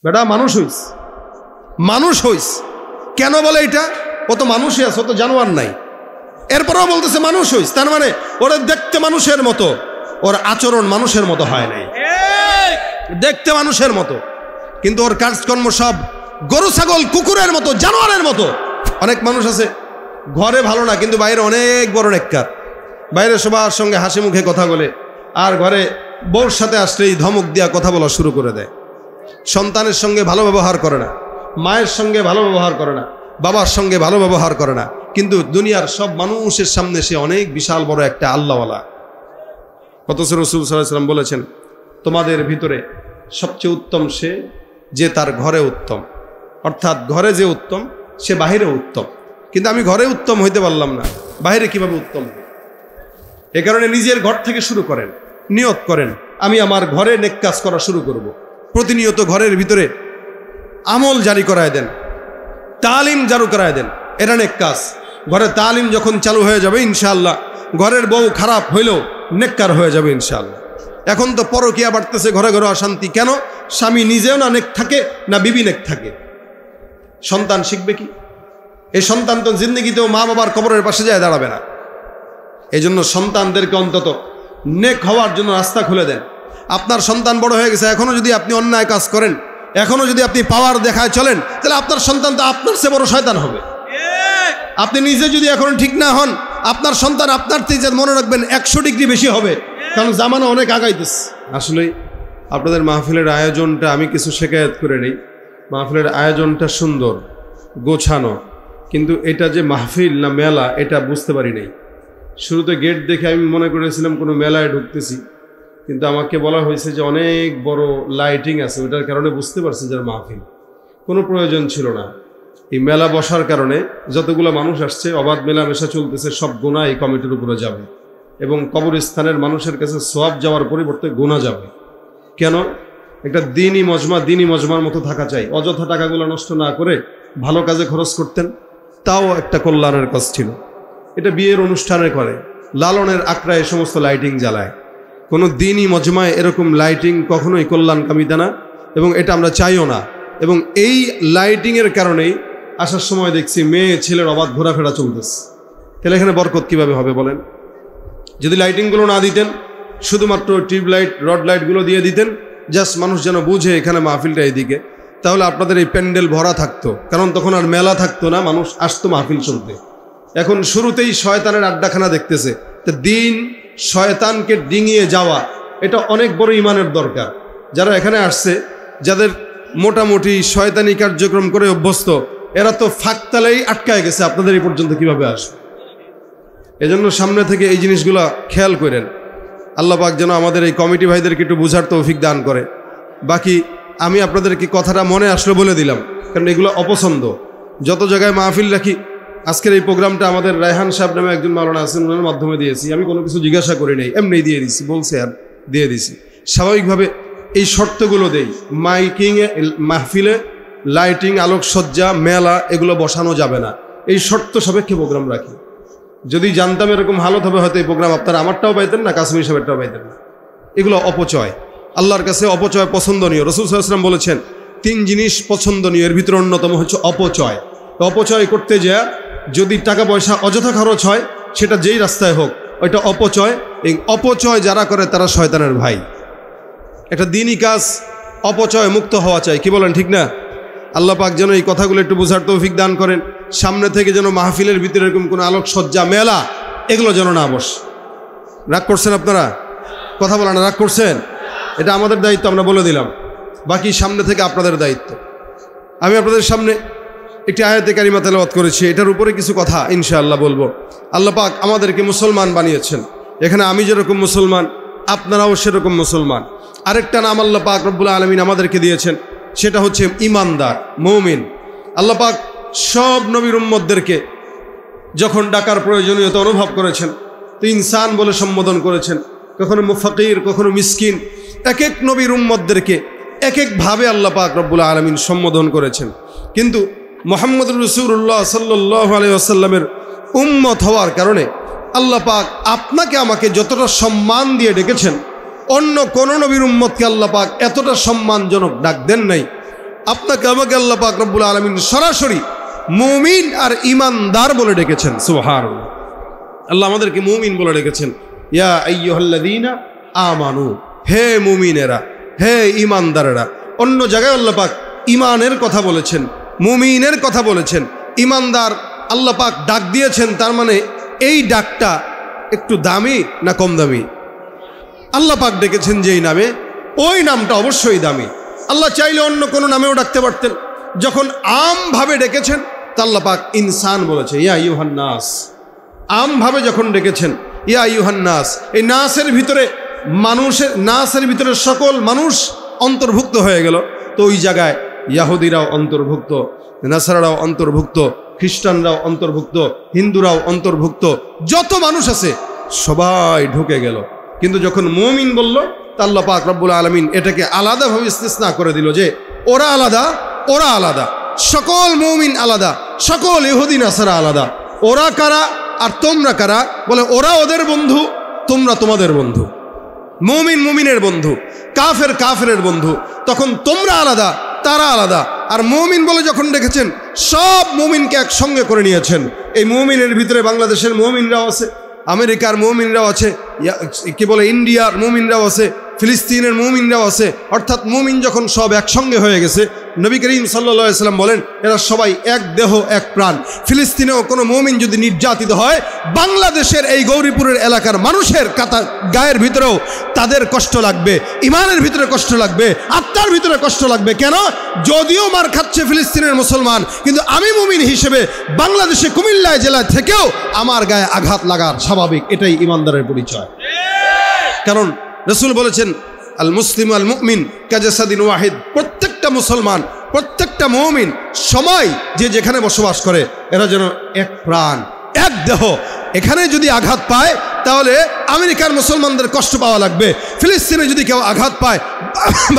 বেটা মানুষ হইস, মানুষ হইস। কেন বলে এটা? ও তো মানুষই আছে, ও তো জানোয়ার নাই। এরপরেও বলতেছে মানুষ হইস, তার মানে ওরা দেখতে মানুষের মতো, ওর আচরণ মানুষের মতো হয় নাই। দেখতে মানুষের মতো, কিন্তু ওর কাজকর্ম সব গরু ছাগল কুকুরের মতো, জানোয়ারের মতো। অনেক মানুষ আছে ঘরে ভালো না, কিন্তু বাইরে অনেক বড় নেককার, বাইরে সবার সঙ্গে হাসি মুখে কথা বলে, আর ঘরে বউর সাথে আসলেই ধমক দিয়া কথা বলা শুরু করে দেয়। সন্তানের সঙ্গে ভালো ব্যবহার করে না, মায়ের সঙ্গে ভালো ব্যবহার করে না, বাবার সঙ্গে ভালো ব্যবহার করে না, কিন্তু দুনিয়ার সব মানুষের সামনে সে অনেক বিশাল বড় একটা আল্লাহওয়ালা। অথচ রাসূল সাল্লাল্লাহু আলাইহি ওয়াসাল্লাম বলেছেন, তোমাদের ভিতরে সবচেয়ে উত্তম সে যে তার ঘরে উত্তম। অর্থাৎ ঘরে যে উত্তম সে বাহিরে উত্তম। কিন্তু আমি ঘরে উত্তম হইতে পারলাম না, বাহিরে কিভাবে উত্তম হই? এ কারণে নিজের ঘর থেকে শুরু করেন, নিয়ত করেন আমি আমার ঘরে নেক কাজ করা শুরু করব। প্রতিনিয়ত ঘরের ভিতরে আমল জারি করায় দেন, তালিম জারি করায় দেন, এটা নেক কাজ। ঘরে তালিম যখন চালু হয়ে যাবে ইনশাআল্লাহ, ঘরের বউ খারাপ হইলেও নেককার হয়ে যাবে ইনশাআল্লাহ। এখন তো পরকিয়া বাড়তেছে, ঘরে ঘরে অশান্তি। কেন? স্বামী নিজেও না নেক থাকে, না বিবি নেক থাকে। সন্তান শিখবে কি? এই সন্তান তো জিন্দগিতেও মা বাবার কবরের পাশে যায় দাঁড়াবে না। এই জন্য সন্তানদেরকে অন্তত নেক হওয়ার জন্য রাস্তা খুলে দেন। আপনার সন্তান বড় হয়ে গেছে, এখনও যদি আপনি অন্যায় কাজ করেন, এখনও যদি আপনি পাওয়ার দেখায় চলেন, তাহলে আপনার সন্তান তো আপনার চেয়ে বড় শয়তান হবে। আপনি নিজে যদি এখন ঠিক না হন, আপনার সন্তান আপনার থেকে মনে রাখবেন 100 ডিগ্রি বেশি হবে, কারণ জামানা অনেক আগাইতেছে। আসলে আপনাদের মাহফিলের আয়োজনটা আমি কিছু শেখায়ত করে নেই। মাহফিলের আয়োজনটা সুন্দর গোছানো, কিন্তু এটা যে মাহফিল না মেলা এটা বুঝতে পারি নাই। শুরুতে গেট দেখে আমি মনে করেছিলাম কোনো মেলায় ঢুকতেছি, কিন্তু আমাকে বলা হয়েছে যে অনেক বড় লাইটিং আছে, ওটার কারণে বুঝতে পারছি যে মাহফিল। কোনো প্রয়োজন ছিল না। এই মেলা বসার কারণে যতগুলো মানুষ আসছে, অবাধ মেলামেশা চলতেছে, সব গুনাহ এই কমিটির উপরে যাবে এবং কবরস্থানের মানুষের কাছে সওয়াব যাওয়ার পরিবর্তে গুনাহ যাবে। কেন? একটা দিনই মজমার মতো থাকা চাই। অযথা টাকাগুলো নষ্ট না করে ভালো কাজে খরচ করতেন, তাও একটা কল্যাণের কাজ ছিল। এটা বিয়ের অনুষ্ঠানে করে, লালনের আখড়ায় এই সমস্ত লাইটিং জ্বালায়। কোনো দিনই মজমায় এরকম লাইটিং কখনোই কল্যাণকামিতা না, এবং এটা আমরা চাইও না। এবং এই লাইটিংয়ের কারণেই আসার সময় দেখছি মেয়ে ছেলের অবাধ ঘোরাফেরা চলতেছে। তাহলে এখানে বরকত কীভাবে হবে বলেন? যদি লাইটিংগুলো না দিতেন, শুধুমাত্র টিউবলাইট রড লাইটগুলো দিয়ে দিতেন, জাস্ট মানুষ যেন বুঝে এখানে মাহফিলটা এইদিকে, তাহলে আপনাদের এই প্যান্ডেল ভরা থাকতো। কারণ তখন আর মেলা থাকতো না, মানুষ আসতো মাহফিল চলতে। এখন শুরুতেই শয়তানের আড্ডাখানা দেখতেছে। তো দিন শয়তানকে ডিঙিয়ে যাওয়া, এটা অনেক বড় ইমানের দরকার। যারা এখানে আসছে, যাদের মোটামুটি শয়তানি কার্যক্রম করে অভ্যস্ত, এরা তো ফাঁকতালেই আটকায় গেছে, আপনাদের এই পর্যন্ত কিভাবে আসবে? এজন্য সামনে থেকে এই জিনিসগুলো খেয়াল করেন। আল্লাহ পাক যেন আমাদের এই কমিটি ভাইদেরকে একটু বুঝার তৌফিক দান করে। বাকি আমি আপনাদেরকে কথাটা মনে আসলো বলে দিলাম, কারণ এগুলো অপছন্দ। যত জায়গায় মাহফিল রাখি, আজকের এই প্রোগ্রামটা আমাদের রায়হান সাহেব নামে একজন মাওলানা আছেন, ওনার মাধ্যমে দিয়েছি। আমি কোনো কিছু জিজ্ঞাসা করি নাই, এমনি দিয়ে দিছি, বলছে আর দিয়ে দিছি। স্বাভাবিকভাবে এই শর্তগুলো দেই। মাইকিংয়ে, মাহফিলে লাইটিং, আলোকসজ্জা, মেলা এগুলো বসানো যাবে না, এই শর্ত সাপেক্ষে প্রোগ্রাম রাখি। যদি জানতাম এরকম হালত হবে, হয়তো এই প্রোগ্রাম আপনারা আমারটাও পাইতেন না, কাশ্মীর সাহেবটাও পাইতেন না। এগুলো অপচয়, আল্লাহর কাছে অপচয় পছন্দনীয়। রাসূল সাল্লাল্লাহু আলাইহি ওয়াসাল্লাম বলেছেন 3 জিনিস পছন্দনীয়, এর ভিতরে অন্যতম হচ্ছে অপচয়। অপচয় করতে যায় যদি টাকা পয়সা অযথা খরচ হয়, সেটা যেই রাস্তায় হোক, ওইটা অপচয়। এই অপচয় যারা করে তারা শয়তানের ভাই। একটা দিনই কাজ অপচয় মুক্ত হওয়া চাই, কি বলেন ঠিক না? আল্লাহ পাক যেন এই কথাগুলো একটু বোঝার তৌফিক দান করেন। সামনে থেকে যেন মাহফিলের ভিতরে এরকম কোনো আলোকসজ্জা, মেলা এগুলো যেন না বস। রাগ করছেন আপনারা? কথা বলেন, রাগ করছেন? এটা আমাদের দায়িত্ব, আমরা বলে দিলাম। বাকি সামনে থেকে আপনাদের দায়িত্ব। আমি আপনাদের সামনে একটি আয়াতে কারিমা তেলাওয়াত করেছি, এটার উপরে কিছু কথা ইনশাআল্লাহ বলবো। আল্লাহ পাক আমাদেরকে মুসলমান বানিয়েছেন। এখানে আমি যেরকম মুসলমান, আপনারাও সেরকম মুসলমান। আরেকটা নাম আল্লাহ পাক রব্বুল আলামিন আমাদেরকে দিয়েছেন, সেটা হচ্ছে ইমানদার, মুমিন। আল্লাহ পাক সব নবীর উম্মতদেরকে যখন ডাকার প্রয়োজনীয়তা অনুভব করেছেন, তো ইনসান বলে সম্বোধন করেছেন, কখনো মুফাকির, কখনো মিসকিন। এক এক নবীর উম্মতদেরকে এক একভাবে আল্লাহ পাক রব্বুল আলামিন সম্বোধন করেছেন। কিন্তু মুহাম্মদুর রাসূলুল্লাহ সাল্লাল্লাহু আলাইহি ওয়াসাল্লামের উম্মত হওয়ার কারণে আল্লাহ পাক আপনাকে আমাকে যতটা সম্মান দিয়ে ডেকেছেন, অন্য কোন নবীর উম্মতকে আল্লাহ পাক এতটা সম্মানজনক ডাক দেন নাই। আপনাকে আমাকে আল্লাহ পাক রব্বুল আলামিন সরাসরি মুমিন আর ঈমানদার বলে ডেকেছেন। সুবহানাল্লাহ, আল্লাহ আমাদেরকে মুমিন বলে ডেকেছেন। ইয়া আইয়ুহাল্লাযীনা আমানু, হে মুমিনেরা, হে ঈমানদারেরা। অন্য জায়গায় আল্লাহ পাক ঈমানের কথা বলেছেন, মুমিনের কথা বলেছেন। ঈমানদার আল্লাহ পাক ডাক দিয়েছেন, তার মানে এই ডাকটা একটু দামি না কম দামি? আল্লাহ পাক ডেকেছেন যেই নামে, ওই নামটা অবশ্যই দামি। আল্লাহ চাইলে অন্য কোনো নামেও ডাকতে পারতেন। যখন আমভাবে ডেকেছেন তা আল্লাহ পাক ইনসান বলেছে, ইয়া আইয়ুহান নাস। আমভাবে যখন ডেকেছেন ইয়া আইয়ুহান নাস, এই নাসের ভিতরে মানুষের, নাসের ভিতরে সকল মানুষ অন্তর্ভুক্ত হয়ে গেল। তো ওই জায়গায় ইয়াহুদিরাও অন্তর্ভুক্ত, নাসারারাও অন্তর্ভুক্ত, খ্রিস্টানরাও অন্তর্ভুক্ত, হিন্দুরাও অন্তর্ভুক্ত, যত মানুষ আছে সবাই ঢুকে গেল। কিন্তু যখন মুমিন বলল, তা আল্লাহ পাক রব্বুল আলামিন এটাকে আলাদাভাবে ইস্তিসনা করে দিল যে ওরা আলাদা, ওরা আলাদা, সকল মুমিন আলাদা, সকল ইহুদি নাসারা আলাদা। ওরা কারা আর তোমরা কারা? বলে ওরা ওদের বন্ধু, তোমরা তোমাদের বন্ধু। মুমিন মুমিনের বন্ধু, কাফের কাফেরের বন্ধু। তখন তোমরা আলাদা, তারা আলাদা। আর মুমিন বলে যখন ডেকেছেন, সব মুমিনকে একসঙ্গে করে নিয়েছেন। এই মুমিনের ভিতরে বাংলাদেশের মুমিনরাও আছে, আমেরিকার মুমিনরাও আছে, কি বলে ইন্ডিয়ার মুমিনরাও আছে, ফিলিস্তিনের মুমিনরাও আছে। অর্থাৎ মুমিন যখন সব একসঙ্গে হয়ে গেছে, নবী করিম সাল্লাল্লাহু আলাইহি সাল্লাম বলেন এরা সবাই এক দেহ এক প্রাণ। ফিলিস্তিনেও কোনো মুমিন যদি নির্যাতিত হয়, বাংলাদেশের এই গৌরীপুরের এলাকার মানুষের গায়ের ভিতরেও তাদের কষ্ট লাগবে, ইমানের ভিতরে কষ্ট লাগবে, আত্মার ভিতরে কষ্ট লাগবে। কেন? যদিও মার খাচ্ছে ফিলিস্তিনের মুসলমান, কিন্তু আমি মুমিন হিসেবে বাংলাদেশে কুমিল্লা জেলা থেকেও আমার গায়ে আঘাত লাগার স্বাভাবিক। এটাই ইমানদারের পরিচয়। কারণ রাসূল বলেছেন, আল মুসলিম আল মুমিন কাজাসাদিন ওয়াহিদ। প্রত্যেকটা মুসলমান, প্রত্যেকটা মুমিন সময় যে যেখানে বসবাস করে, এরা যেন এক প্রাণ, এক দেহ। এখানে যদি আঘাত পায় তাহলে আমেরিকার মুসলমানদের কষ্ট পাওয়া লাগবে, ফিলিস্তিনে যদি কেউ আঘাত পায়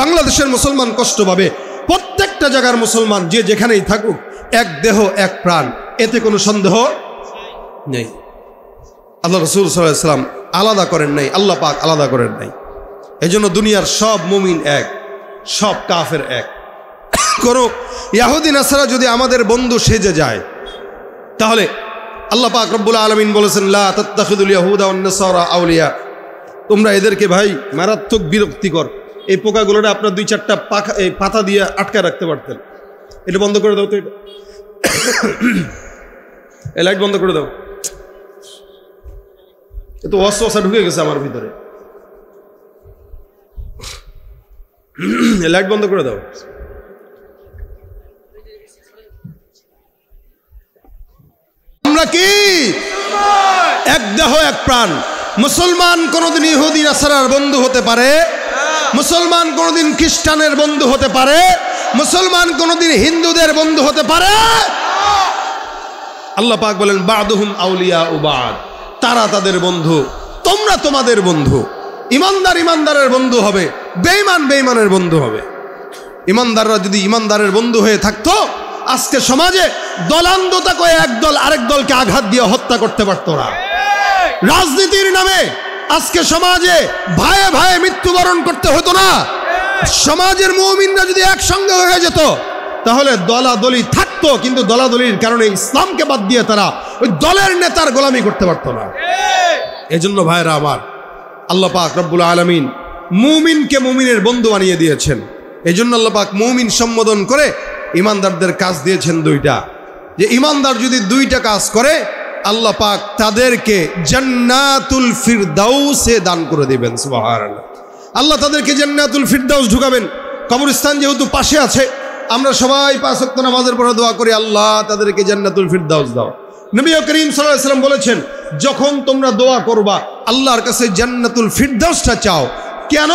বাংলাদেশের মুসলমান কষ্ট পাবে। প্রত্যেকটা জায়গার মুসলমান যে যেখানেই থাকুক, এক দেহ এক প্রাণ, এতে কোনো সন্দেহ নেই। আল্লাহ রাসূল সাল্লাল্লাহু আলাইহি ওয়াসাল্লাম আলাদা করেন নাই, আল্লাহ পাক আলাদা করেন নাই। এই জন্য দুনিয়ার সব মুমিন এক, সব কাফের এক। কোনো ইহুদি নাসারা যদি আমাদের বন্ধু সেজে যায়, তাহলে আল্লাহ পাক রব্বুল আলামিন বলেছেন, লা তাত্তাখিদুল ইয়াহুদা ওয়ান নাসারা আউলিয়া। তোমরা এদেরকে ভাই মারাত্মক বিরক্তিকর। এই পোকাগুলোটা আপনার দুই চারটা পাতা দিয়ে আটকায় রাখতে পারতেন। এটা বন্ধ করে দাও তো, এটা এই লাইট বন্ধ করে দাও। এত ওয়াসওয়াসা ঢুকে গেছে আমার ভিতরে, লাইট বন্ধ করে দাও। আমরা কি এক দেহ এক প্রাণ। মুসলমান কোনদিন ইহুদি নাসারার বন্ধু হতে পারে, মুসলমান কোনদিন খ্রিস্টানের বন্ধু হতে পারে, মুসলমান কোনদিন হিন্দুদের বন্ধু হতে পারে। আল্লাহ পাক বলেন, বাদুহুম আউলিয়া ও বাদ, তারা তাদের বন্ধু, তোমরা তোমাদের বন্ধু। ইমানদার ইমানদারের বন্ধু হবে, বেঈমান বেঈমানের বন্ধু হবে। ইমানদাররা যদি ইমানদারের বন্ধু হয়ে থাকতো, আজকে সমাজে দলান্ধতা করে এক দল আরেক দলকে আঘাত দিয়ে হত্যা করতে পারতো না। রাজনীতির নামে আজকে সমাজে ভাইয়ে ভাইয়ে মৃত্যুবরণ করতে হতো না। সমাজের মুমিনরা যদি একসঙ্গে হয়ে যেত, তাহলে দলাদলি থাকতো, কিন্তু দলাদলির কারণে ইসলামকে বাদ দিয়ে তারা ওই দলের নেতার গোলামি করতে পারতো না। এজন্য ভাইরা আমার, আল্লাহ পাক রব্বুল আলামিন মুমিনকে মুমিনের বন্ধু বানিয়ে দিয়েছেন। এই জন্য আল্লাহ পাক মুমিন সম্বোধন করে ইমানদারদের কাজ দিয়েছেন দুইটা, যে ইমানদার যদি দুইটা কাজ করে, আল্লাহ পাক তাদেরকে জান্নাতুল ফিরদাউসে দান করে দিবেন। সুবহানাল্লাহ। আল্লাহ তাদেরকে জান্নাতুল ফিরদাউস ঢুকাবেন। কবরস্থান যেহেতু পাশে আছে, আমরা সবাই 5 ওয়াক্ত নামাজের পরে দোয়া করি, আল্লাহ তাদেরকে জান্নাতুল ফিরদাউস দাও। নবী করিম সাল্লাল্লাহু আলাইহি ওয়াসাল্লাম বলেছেন, যখন তোমরা দোয়া করবা আল্লাহর কাছে জান্নাতুল ফিরদাউসটা চাও। কেন?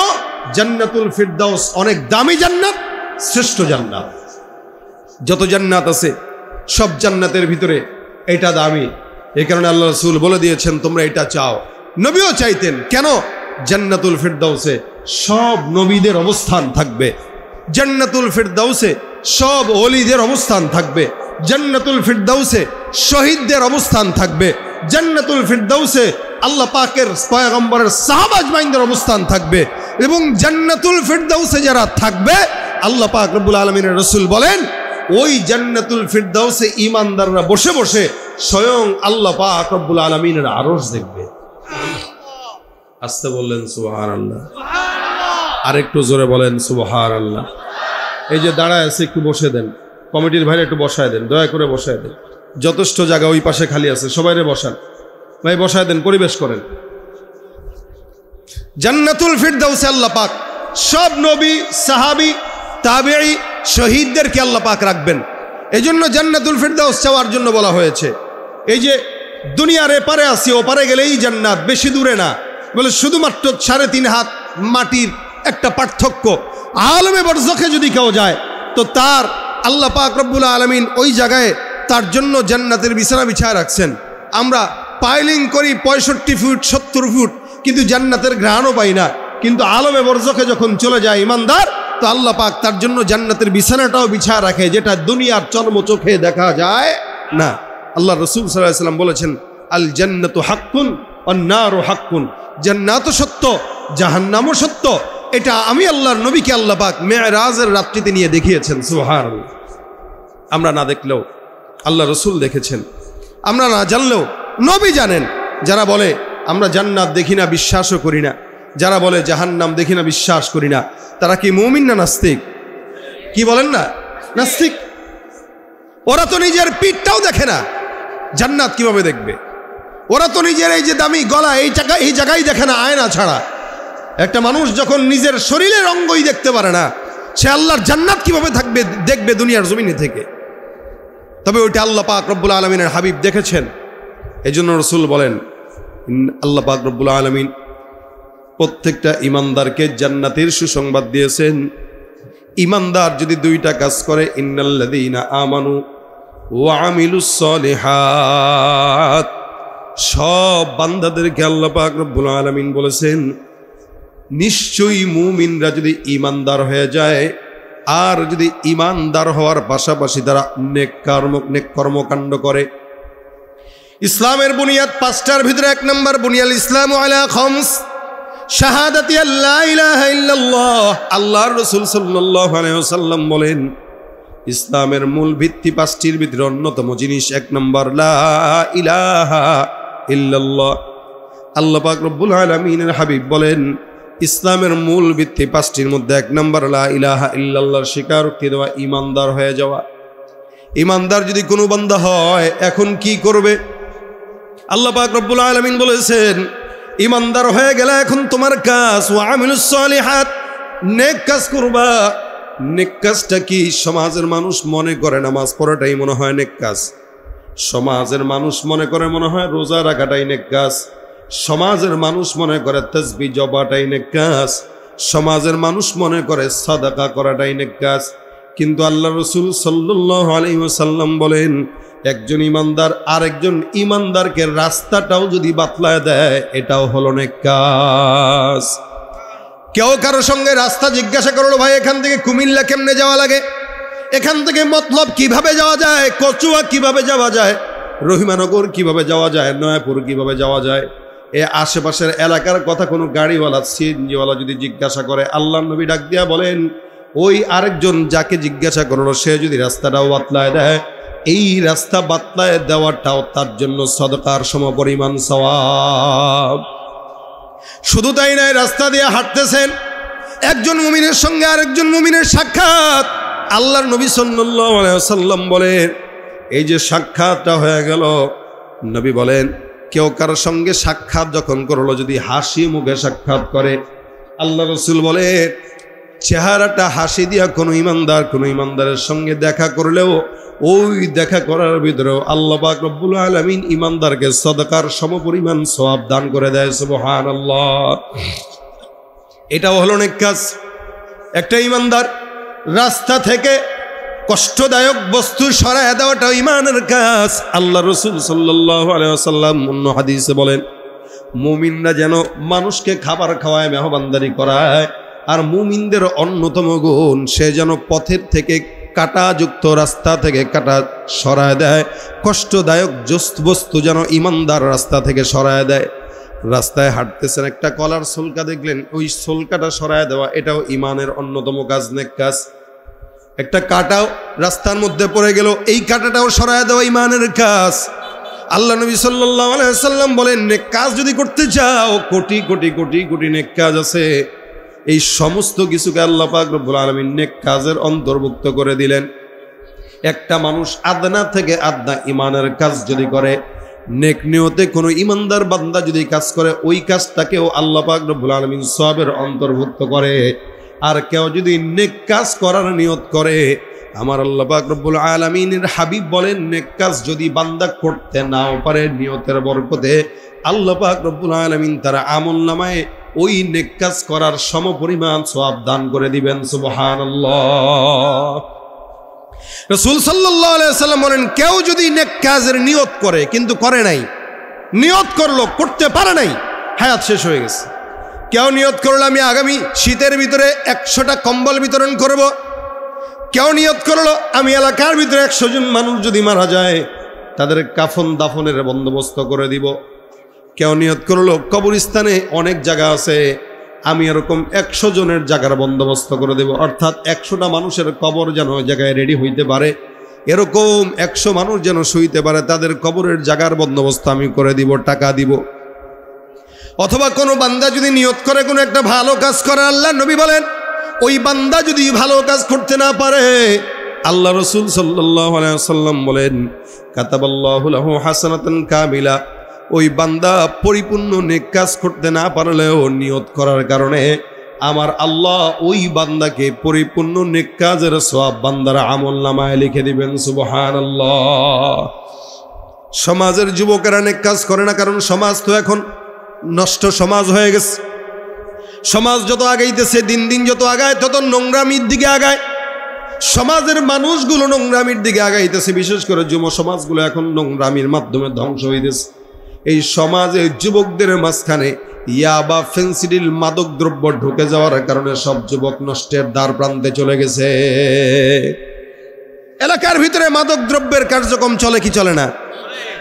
জান্নাতুল ফিরদাউস অনেক দামি জান্নাত, শ্রেষ্ঠ জান্নাত। যত জান্নাত আছে সব জান্নাতের ভিতরে এটা দামি। এই কারণে আল্লাহ রাসূল বলে দিয়েছেন, তোমরা এটা চাও। নবীও চাইতেন। কেন? জান্নাতুল ফিরদাউসে সব নবীদের অবস্থান থাকবে, জান্নাতুল ফিরদাউসে সব ওলিদের অবস্থান থাকবে, জান্নাতুল ফিরদাউসে শহীদদের অবস্থান থাকবে, জান্নাতুল ফিরদাউসে আল্লাহ পাকের পয়গম্বরের সাহাবা আজমাইনদের অবস্থান থাকবে। এবং জান্নাতুল ফিরদাউসে যারা থাকবে আল্লাহ পাক রব্বুল আলামিনের রাসূল বলেন ওই জান্নাতুল ফিরদাউসে ঈমানদাররা বসে বসে স্বয়ং আল্লাহ পাক রব্বুল আলামিনের আরশ দেখবে। আস্তে বললেন সুবহানাল্লাহ, আরেকটু জোরে বলেন সুবহানাল্লাহ। এই যে দাঁড়ায় আছে একটু বসে দেন, কমিটির ভাইরা একটু বসায় দেন, দয়া করে বসায় দেন। যথেষ্ট জায়গা ওই পাশে খালি আছে, সবাইরে বসান ভাই, বসায় দেন, পরিবেশ করেন। জান্নাতুল ফিরদাউসে আল্লাহ পাক সব নবী, সাহাবী, তাবেঈ, শহীদদেরকে আল্লাহ পাক রাখবেন। এই জন্য জান্নাতুল ফিরদাউস চাওয়ার জন্য বলা হয়েছে। এই যে দুনিয়ার এপারে আসি, ওপারে গেলেই জান্নাত, বেশি দূরে না, বলে শুধুমাত্র 3.5 হাত মাটির একটা পার্থক্য। আলমে বরজখে যদি কেউ যায় তো তার আল্লাহ পাক রব্বুল আলামিন ওই জায়গায় তার জন্য জান্নাতের বিছানা বিছায় রাখছেন। আমরা পাইলিং করি 65 ফুট 70 ফুট, কিন্তু জান্নাতের ঘ্রাণও পাই না। কিন্তু আলমে বরজখে যখন চলে যায় ইমানদার, তো আল্লাহ পাক তার জন্য জান্নাতের বিছানাটাও বিছায় রাখে, যেটা দুনিয়ার চর্ম চোখে দেখা যায় না। আল্লাহ রাসূল সাল্লাল্লাহু আলাইহি ওয়াসাল্লাম বলেছেন, আল জান্নাতু হাক্কুন ওয়ান নারু হাক্কুন, জান্নাতও সত্য, জাহান্নামও সত্য। এটা আমি আল্লাহর নবীকে আল্লাহ পাক মেরাজের রাত্রিতে নিয়ে দেখিয়েছেন। সুবহানাল্লাহ। আমরা না দেখলেও আল্লাহ রাসূল দেখেছেন, আমরা না জানলেও নবী জানেন। যারা বলে আমরা জান্নাত দেখি না, বিশ্বাসও করি না, যারা বলে জাহান্নাম দেখি না, বিশ্বাস করি না, তারা কি মুমিন না নাস্তিক? কি বলেন না? নাস্তিক। ওরা তো নিজের পিঠটাও দেখে না, জান্নাত কিভাবে দেখবে? ওরা তো নিজের এই যে দামি গলা, এই জায়গায় দেখে না আয়না ছাড়া। একটা মানুষ যখন নিজের শরীরের অঙ্গই দেখতে পারে না, সে আল্লাহর জান্নাত কিভাবে দেখবে দুনিয়ার জমিনে থেকে? তবে ওইটা আল্লাহ পাক রব্বুল আলামিনের হাবিব দেখেছেন। এই জন্য রাসূল বলেন, আল্লাহ পাক রব্বুল আলামিন প্রত্যেকটা ইমানদারকে জান্নাতের সুসংবাদ দিয়েছেন। ইমানদার যদি 2টা কাজ করে, ইন্নাল্লাযীনা আমানু ওয়া আমিলুস সলিহাত, সব বান্দাদেরকে আল্লাহ পাক রব্বুল আলামিন বলেছেন নিশ্চয়ই মুমিনরা যদি ইমানদার হয়ে যায়, আর যদি ইমানদার হওয়ার পাশাপাশি তারা নেক কর্মকাণ্ড করে। ইসলামের বুনিয়াদ 5টার ভিতরে 1 নম্বর বুনিয়াল ইসলামু আলা খামস, শাহাদাতি আল্লা ইলাহা ইল্লাল্লাহ। আল্লাহর রাসূল সাল্লাল্লাহু আলাইহি ওয়াসাল্লাম বলেন ইসলামের মূল ভিত্তি 5টির ভিতরে অন্যতম জিনিস 1 নম্বর লা ইলাহা ইল্লাল্লাহ। আল্লাহ পাক রব্বুল আলামিনের হাবিব বলেন ইসলামের মূল ভিত্তি 5টির মধ্যে 1 নম্বর লা ইলাহা ইল্লাল্লাহর স্বীকারোক্তি দেওয়া, ইমানদার হয়ে যাওয়া। ইমানদার যদি কোনো বান্দা হয়, এখন কি করবে? আল্লাহ পাক রব্বুল আলামিন বলেছেন ইমানদার হয়ে গেলে এখন তোমার কাজ ওয়া আমিলুস সলিহাত, নেক কাজ করবা। নেক কাজটা কি? সমাজের মানুষ মনে করে নামাজ পড়াটাই মনে হয় নেক কাজ, সমাজের মানুষ মনে করে মনে হয় রোজা রাখাটাই নেক কাজ, সমাজের মানুষ মনে করে তাসবিহ জপাটাই নেক কাজ, সমাজের মানুষ মনে করে সাদাকা করাটাই নেক কাজ। কিন্তু আল্লাহ রাসূল সাল্লাল্লাহু আলাইহি ওয়াসাল্লাম বলেন একজন ইমানদার আরেকজন ইমানদারকে রাস্তাটাও যদি বাতলায় দেয়, এটাও হলো নেক কাজ। কেউ কারো সঙ্গে রাস্তা জিজ্ঞাসা করলো, ভাই এখান থেকে কুমিল্লা কেমনে যাওয়া লাগে, এখান থেকে মতলব কিভাবে যাওয়া যায়, কচুয়া কিভাবে যাওয়া যায়, রহিমানগর কিভাবে যাওয়া যায়, নয়াপুর কিভাবে যাওয়া যায়, এ আশেপাশের এলাকার কথা কোনো গাড়িওয়ালা সিএনজিওয়ালা যদি জিজ্ঞাসা করে, আল্লাহর নবী ডাক দিয়া বলেন ওই আরেকজন যাকে জিজ্ঞাসা করলো সে যদি রাস্তাটাও বাতলায় দেয়, এই রাস্তা বাতলায় দেওয়াটাও তার জন্য সদকার সমপরিমাণ সওয়াব। শুধু তাই নয়, রাস্তা দিয়ে হাঁটতেছেন, একজন মুমিনের সঙ্গে আরেকজন মুমিনের সাক্ষাৎ। আল্লাহর নবী সাল্লাল্লাহু আলাইহি ওয়াসাল্লাম বলেন এই যে সাক্ষাৎটা হয়ে গেল, নবী বলেন কেউ কারোর সঙ্গে সাক্ষাৎ যখন করলো, যদি হাসি মুখে সাক্ষাৎ করে, আল্লাহ রাসূল বলে চেহারাটা হাসি দিয়া কোনো ইমানদারের সঙ্গে দেখা করলেও ওই দেখা করার ভিতরেও আল্লাহ পাক রব্বুল আলামিন ইমানদারকে সদকার সমপরিমাণ সওয়াব দান করে দেয়। সুবহানাল্লাহ। এটাও হলো নেক কাজ। একটা ইমানদার রাস্তা থেকে কষ্টদায়ক বস্তু সরায় দেওয়াটাও ঈমানের কাজ। আল্লাহ রাসূল সাল্লাল্লাহু আলাইহি ওয়াসাল্লাম অন্য হাদিসে বলেন মুমিনরা যেন মানুষকে খাবার খাওয়ায়, মেহমানদারি করায়, আর মুমিনদের অন্যতম গুণ সে যেন পথের থেকে কাঁটাযুক্ত রাস্তা থেকে কাঁটা সরায় দেয়, কষ্টদায়ক বস্তু যেন ইমানদার রাস্তা থেকে সরায় দেয়। রাস্তায় হাঁটতেছেন, একটা কলার সোলকা দেখলেন, ওই সোলকাটা সরায় দেওয়া, এটাও ইমানের অন্যতম কাজ, নেক কাজ। একটা কাঁটাও রাস্তার মধ্যে পড়ে গেল, এই কাঁটাটাও সরায় দেওয়া ঈমানের কাজ। আল্লাহ নবী সাল্লাল্লাহু আলাইহি ওয়াসাল্লাম বলেন, নেক কাজ যদি করতে চাও, কোটি কোটি কোটি কোটি নেক কাজ আছে, এই সমস্ত কিছুকে আল্লাহ পাক রব্বুল আলামিন নেক কাজের অন্তর্ভুক্ত করে দিলেন। একটা মানুষ আদনা থেকে আদনা ঈমানের কাজ যদি করে, নেক নিয়তে কোনো ঈমানদার বান্দা যদি কাজ করে, ওই কাজটাকেও আল্লাহ পাক রব্বুল আলামিন সওয়াবের অন্তর্ভুক্ত করে। আর কেউ যদি নেক কাজ করার নিয়ত করে, আমার আল্লাহ পাক রব্বুল আলামিনের হাবিব বলেন, নেক কাজ যদি বান্দা করতে নাও পারে, নিয়তের বরকতে আল্লাহ পাক রব্বুল আলামিন তার আমলনামায় ওই নেক কাজ করার সমপরিমাণ সওয়াব দান করে দিবেন। সুবহানাল্লাহ। রাসূল সাল্লাল্লাহু আলাইহি ওয়াসাল্লাম বলেন, কেউ যদি নেক কাজের নিয়ত করে কিন্তু করে নাই, নিয়ত করলো করতে পারে নাই, হায়াত শেষ হয়ে গেছে। কেউ নিয়ত করলো আমি আগামী শীতের ভিতরে 100টা কম্বল বিতরণ করব, কেউ নিয়ত করলো আমি এলাকার ভিতরে 100 জন মানুষ যদি মারা যায় তাদের কাফন দাফনের বন্দোবস্ত করে দিব, কেউ নিয়ত করলো কবরস্থানে অনেক জায়গা আছে, আমি এরকম 100 জনের জায়গার বন্দোবস্ত করে দেব, অর্থাৎ 100টা মানুষের কবর যেন ওই জায়গায় রেডি হইতে পারে, এরকম 100 মানুষ যেন শুইতে পারে, তাদের কবরের জায়গার বন্দোবস্ত আমি করে দিব, টাকা দিব। অথবা কোনো বান্দা যদি নিয়ত করে কোনো একটা ভালো কাজ করে, আল্লাহ নবী বলেন, ওই বান্দা যদি ভালো কাজ করতে না পারে, আল্লাহ রাসূল সাল্লাল্লাহু আলাইহি ওয়াসাল্লাম বলেন, কাতাবাল্লাহু লাহু হাসানাতান কামিলা, ওই বান্দা পরিপূর্ণ নেক কাজ করতে না পারলেও নিয়ত করার কারণে আমার আল্লাহ ওই বান্দাকে পরিপূর্ণ নেক কাজের সওয়াব বান্দার আমলনামায় লিখে দিবেন। সুবহানাল্লাহ। সমাজের যুবকেরা নেক কাজ করে না, কারণ সমাজ তো এখন নষ্ট সমাজ হয়ে গেছে। সমাজ যত আগাইতেছে, দিন দিন যত আগায় তত নোংরামির দিকে আগায়। সমাজের মানুষগুলো নোংরামির দিকে আগাইতেছে, বিশেষ করে যুব সমাজগুলো এখন নোংরামির মাধ্যমে ধ্বংস হইতেছে। এই সমাজে যুবকদের মাঝখানে ইয়াবা, ফেন্সিডিল, মাদক দ্রব্য ঢুকে যাওয়ার কারণে সব যুবক নষ্টের দ্বার প্রান্তে চলে গেছে। এলাকার ভিতরে মাদক দ্রব্যের কার্যক্রম চলে কি চলে না?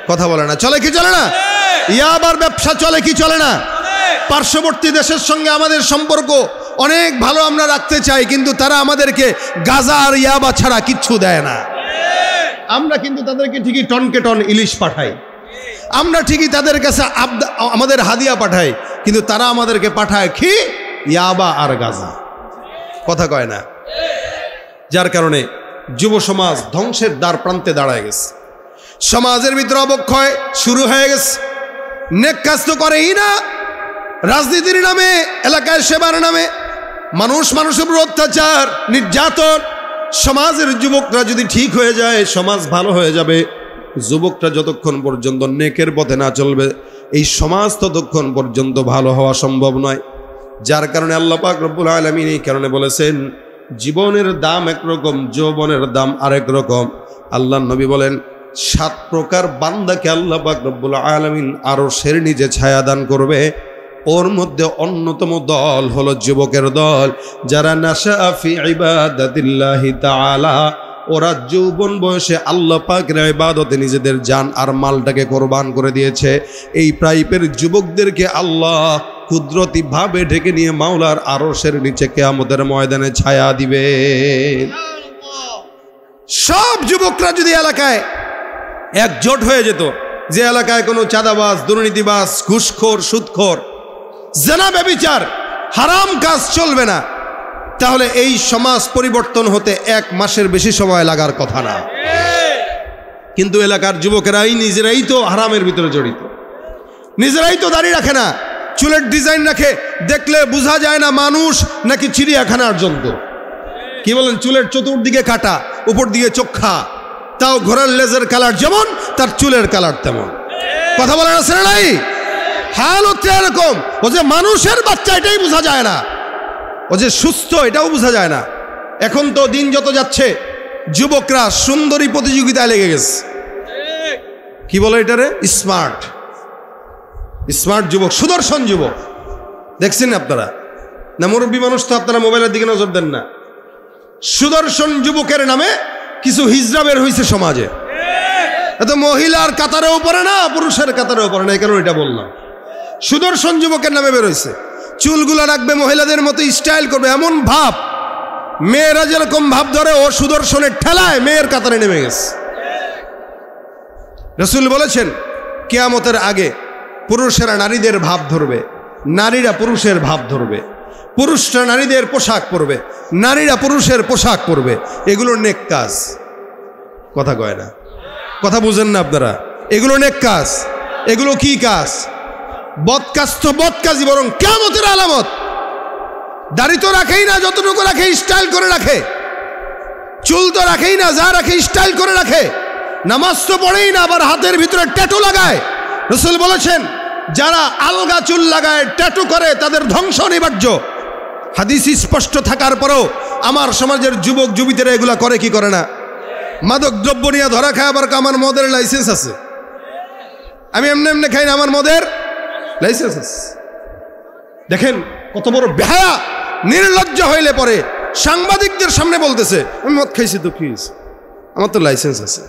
কথা বলে না, চলে কি চলে না? ইয়াবার ব্যবসা চলে কি চলে না? পার্শ্ববর্তী দেশের সঙ্গে আমাদের সম্পর্ক অনেক ভালো আমরা রাখতে চাই, কিন্তু তারা আমাদেরকে গাঁজা আর ইয়াবা ছাড়া কিচ্ছু দেয় না। আমরা কিন্তু তাদেরকে ঠিকই টনকে টন ইলিশ পাঠাই, আমরা ঠিকই তাদের কাছে আমাদের হাদিয়া পাঠাই, কিন্তু তারা আমাদেরকে পাঠায় কি? ইয়াবা আর গাঁজা। কথা কয় না? যার কারণে যুব সমাজ ধ্বংসের দ্বার প্রান্তে দাঁড়ায় গেছে। সমাজের ভিতরে অবক্ষয় শুরু হয়ে গেছে। নেক কাজ তো করেই না, রাজনীতির নামে, এলাকায় সেবার নামে মানুষের উপর অত্যাচার, নির্যাতন। সমাজের যুবকরা যদি ঠিক হয়ে যায়, সমাজ ভালো হয়ে যাবে। যুবকরা যতক্ষণ পর্যন্ত নেকের পথে না চলবে, এই সমাজ ততক্ষণ পর্যন্ত ভালো হওয়া সম্ভব নয়। যার কারণে আল্লাহ পাক রব্বুল আলামিন এই কারণে বলেছেন, জীবনের দাম একরকম, যৌবনের দাম আরেক রকম। আল্লাহ নবী বলেন, 7 প্রকার বান্দাকে আল্লাহ পাক রব্বুল আলামিন আরশের নিচে ছায়া দান করবে। ওর মধ্যে অন্যতম দল হলো যুবকের দল, যারা নাশা ফি ইবাদাতিল্লাহি তাআলা, ওরা যৌবন বয়সে আল্লাহ পাকের ইবাদতে নিজেদের জান আর মালটাকে কোরবান করে দিয়েছে। এই টাইপের যুবকদেরকে আল্লাহ কুদরতি ভাবে ঢেকে নিয়ে মাওলার আরশের নিচে কিয়ামতের ময়দানে ছায়া দিবে। সব যুবকরা যদি এলাকায় একজোট হয়ে যেত, যে এলাকায় কোনো চাঁদাবাজ, দুর্নীতিবাজ, ঘুষখোর, সুদখোর, জেনা, ব্যভিচার, হারাম কাজ চলবে না, তাহলে এই সমাজ পরিবর্তন হতে 1 মাসের বেশি সময় লাগার কথা না। কিন্তু এলাকার যুবকেরাই নিজেরাই তো হারামের ভিতরে জড়িত, নিজেরাই তো দাড়ি রাখে না, চুলের ডিজাইন রাখে, দেখলে বোঝা যায় না মানুষ নাকি চিড়িয়াখানার জন্তু। কি বলেন? চুলের চতুর্দিকে কাটা, উপর দিকে চোখা, তাও ঘোড়ার লেজের কালার যেমন, তার চুলের কালার তেমন। কথা বলে না ছেলে নাই? হাল হচ্ছে এরকম। ও যে মানুষের বাচ্চা এটাই বোঝা যায় না, ও যে সুস্থ এটাও বোঝা যায় না। এখন তো দিন যত যাচ্ছে যুবকরা সুন্দরী প্রতিযোগিতায় লেগে গেছে। কি বলে এটারে? স্মার্ট যুবক, সুদর্শন যুবক। দেখছেন আপনারা না? মুরব্বী মানুষ তো আপনারা মোবাইলের দিকে নজর দেন না। সুদর্শন যুবকের নামে কিছু হিজড়া বের হয়েছে সমাজে। এত মহিলার কাতারেও পড়ে না, পুরুষের কাতারেও পড়ে না, এই কারণে এটা বললাম। সুদর্শন যুবকের নামে বের হয়েছে। চুলগুলা রাখবে মহিলাদের মতো, স্টাইল করবে, এমন ভাব মেয়েরা যেরকম ভাব ধরে ও সুদর্শনের ঠেলায় মেয়ের কাতারে নেমে গেছে। রাসূল বলেছেন কিয়ামতের আগে পুরুষেরা নারীদের ভাব ধরবে, নারীরা পুরুষের ভাব ধরবে, পুরুষরা নারীদের পোশাক পরবে, নারীরা পুরুষের পোশাক পরবে। এগুলো নেক কাজ। কথা কয় না, কথা বুঝেন না আপনারা? এগুলো নেক কাজ। এগুলো কি কাজ? বদ কাজ তো বদ কাজই, বরং কিয়ামতের আলামত। দাড়ি তো রাখেই না, যতটুকু রাখে স্টাইল করে রাখে। চুল তো রাখেই না, যা রাখে স্টাইল করে রাখে। নামাজ তো পড়েই না, আবার হাতের ভিতরে ট্যাটু লাগায়। রাসূল বলেছেন যারা আলগা চুল লাগায়, ট্যাটু করে, তাদের ধ্বংস অনিবার্য। হাদিস স্পষ্ট থাকার পরেও আমার সমাজের যুবক যুবতীরা এগুলা করে কি করে না? মাদক দ্রব্য নিয়ে ধরা খায়, আবার আমার মদের লাইসেন্স আছে। আমি এমনি এমনি খাই না, আমার মদের লাইসেন্স আছে। দেখেন কত বড় বেহায়া, নির্লজ্জ হইলে পরে সাংবাদিকদের সামনে বলতেছে আমি মদ খাইছি তো কি হয়েছে, আমার তো লাইসেন্স আছে।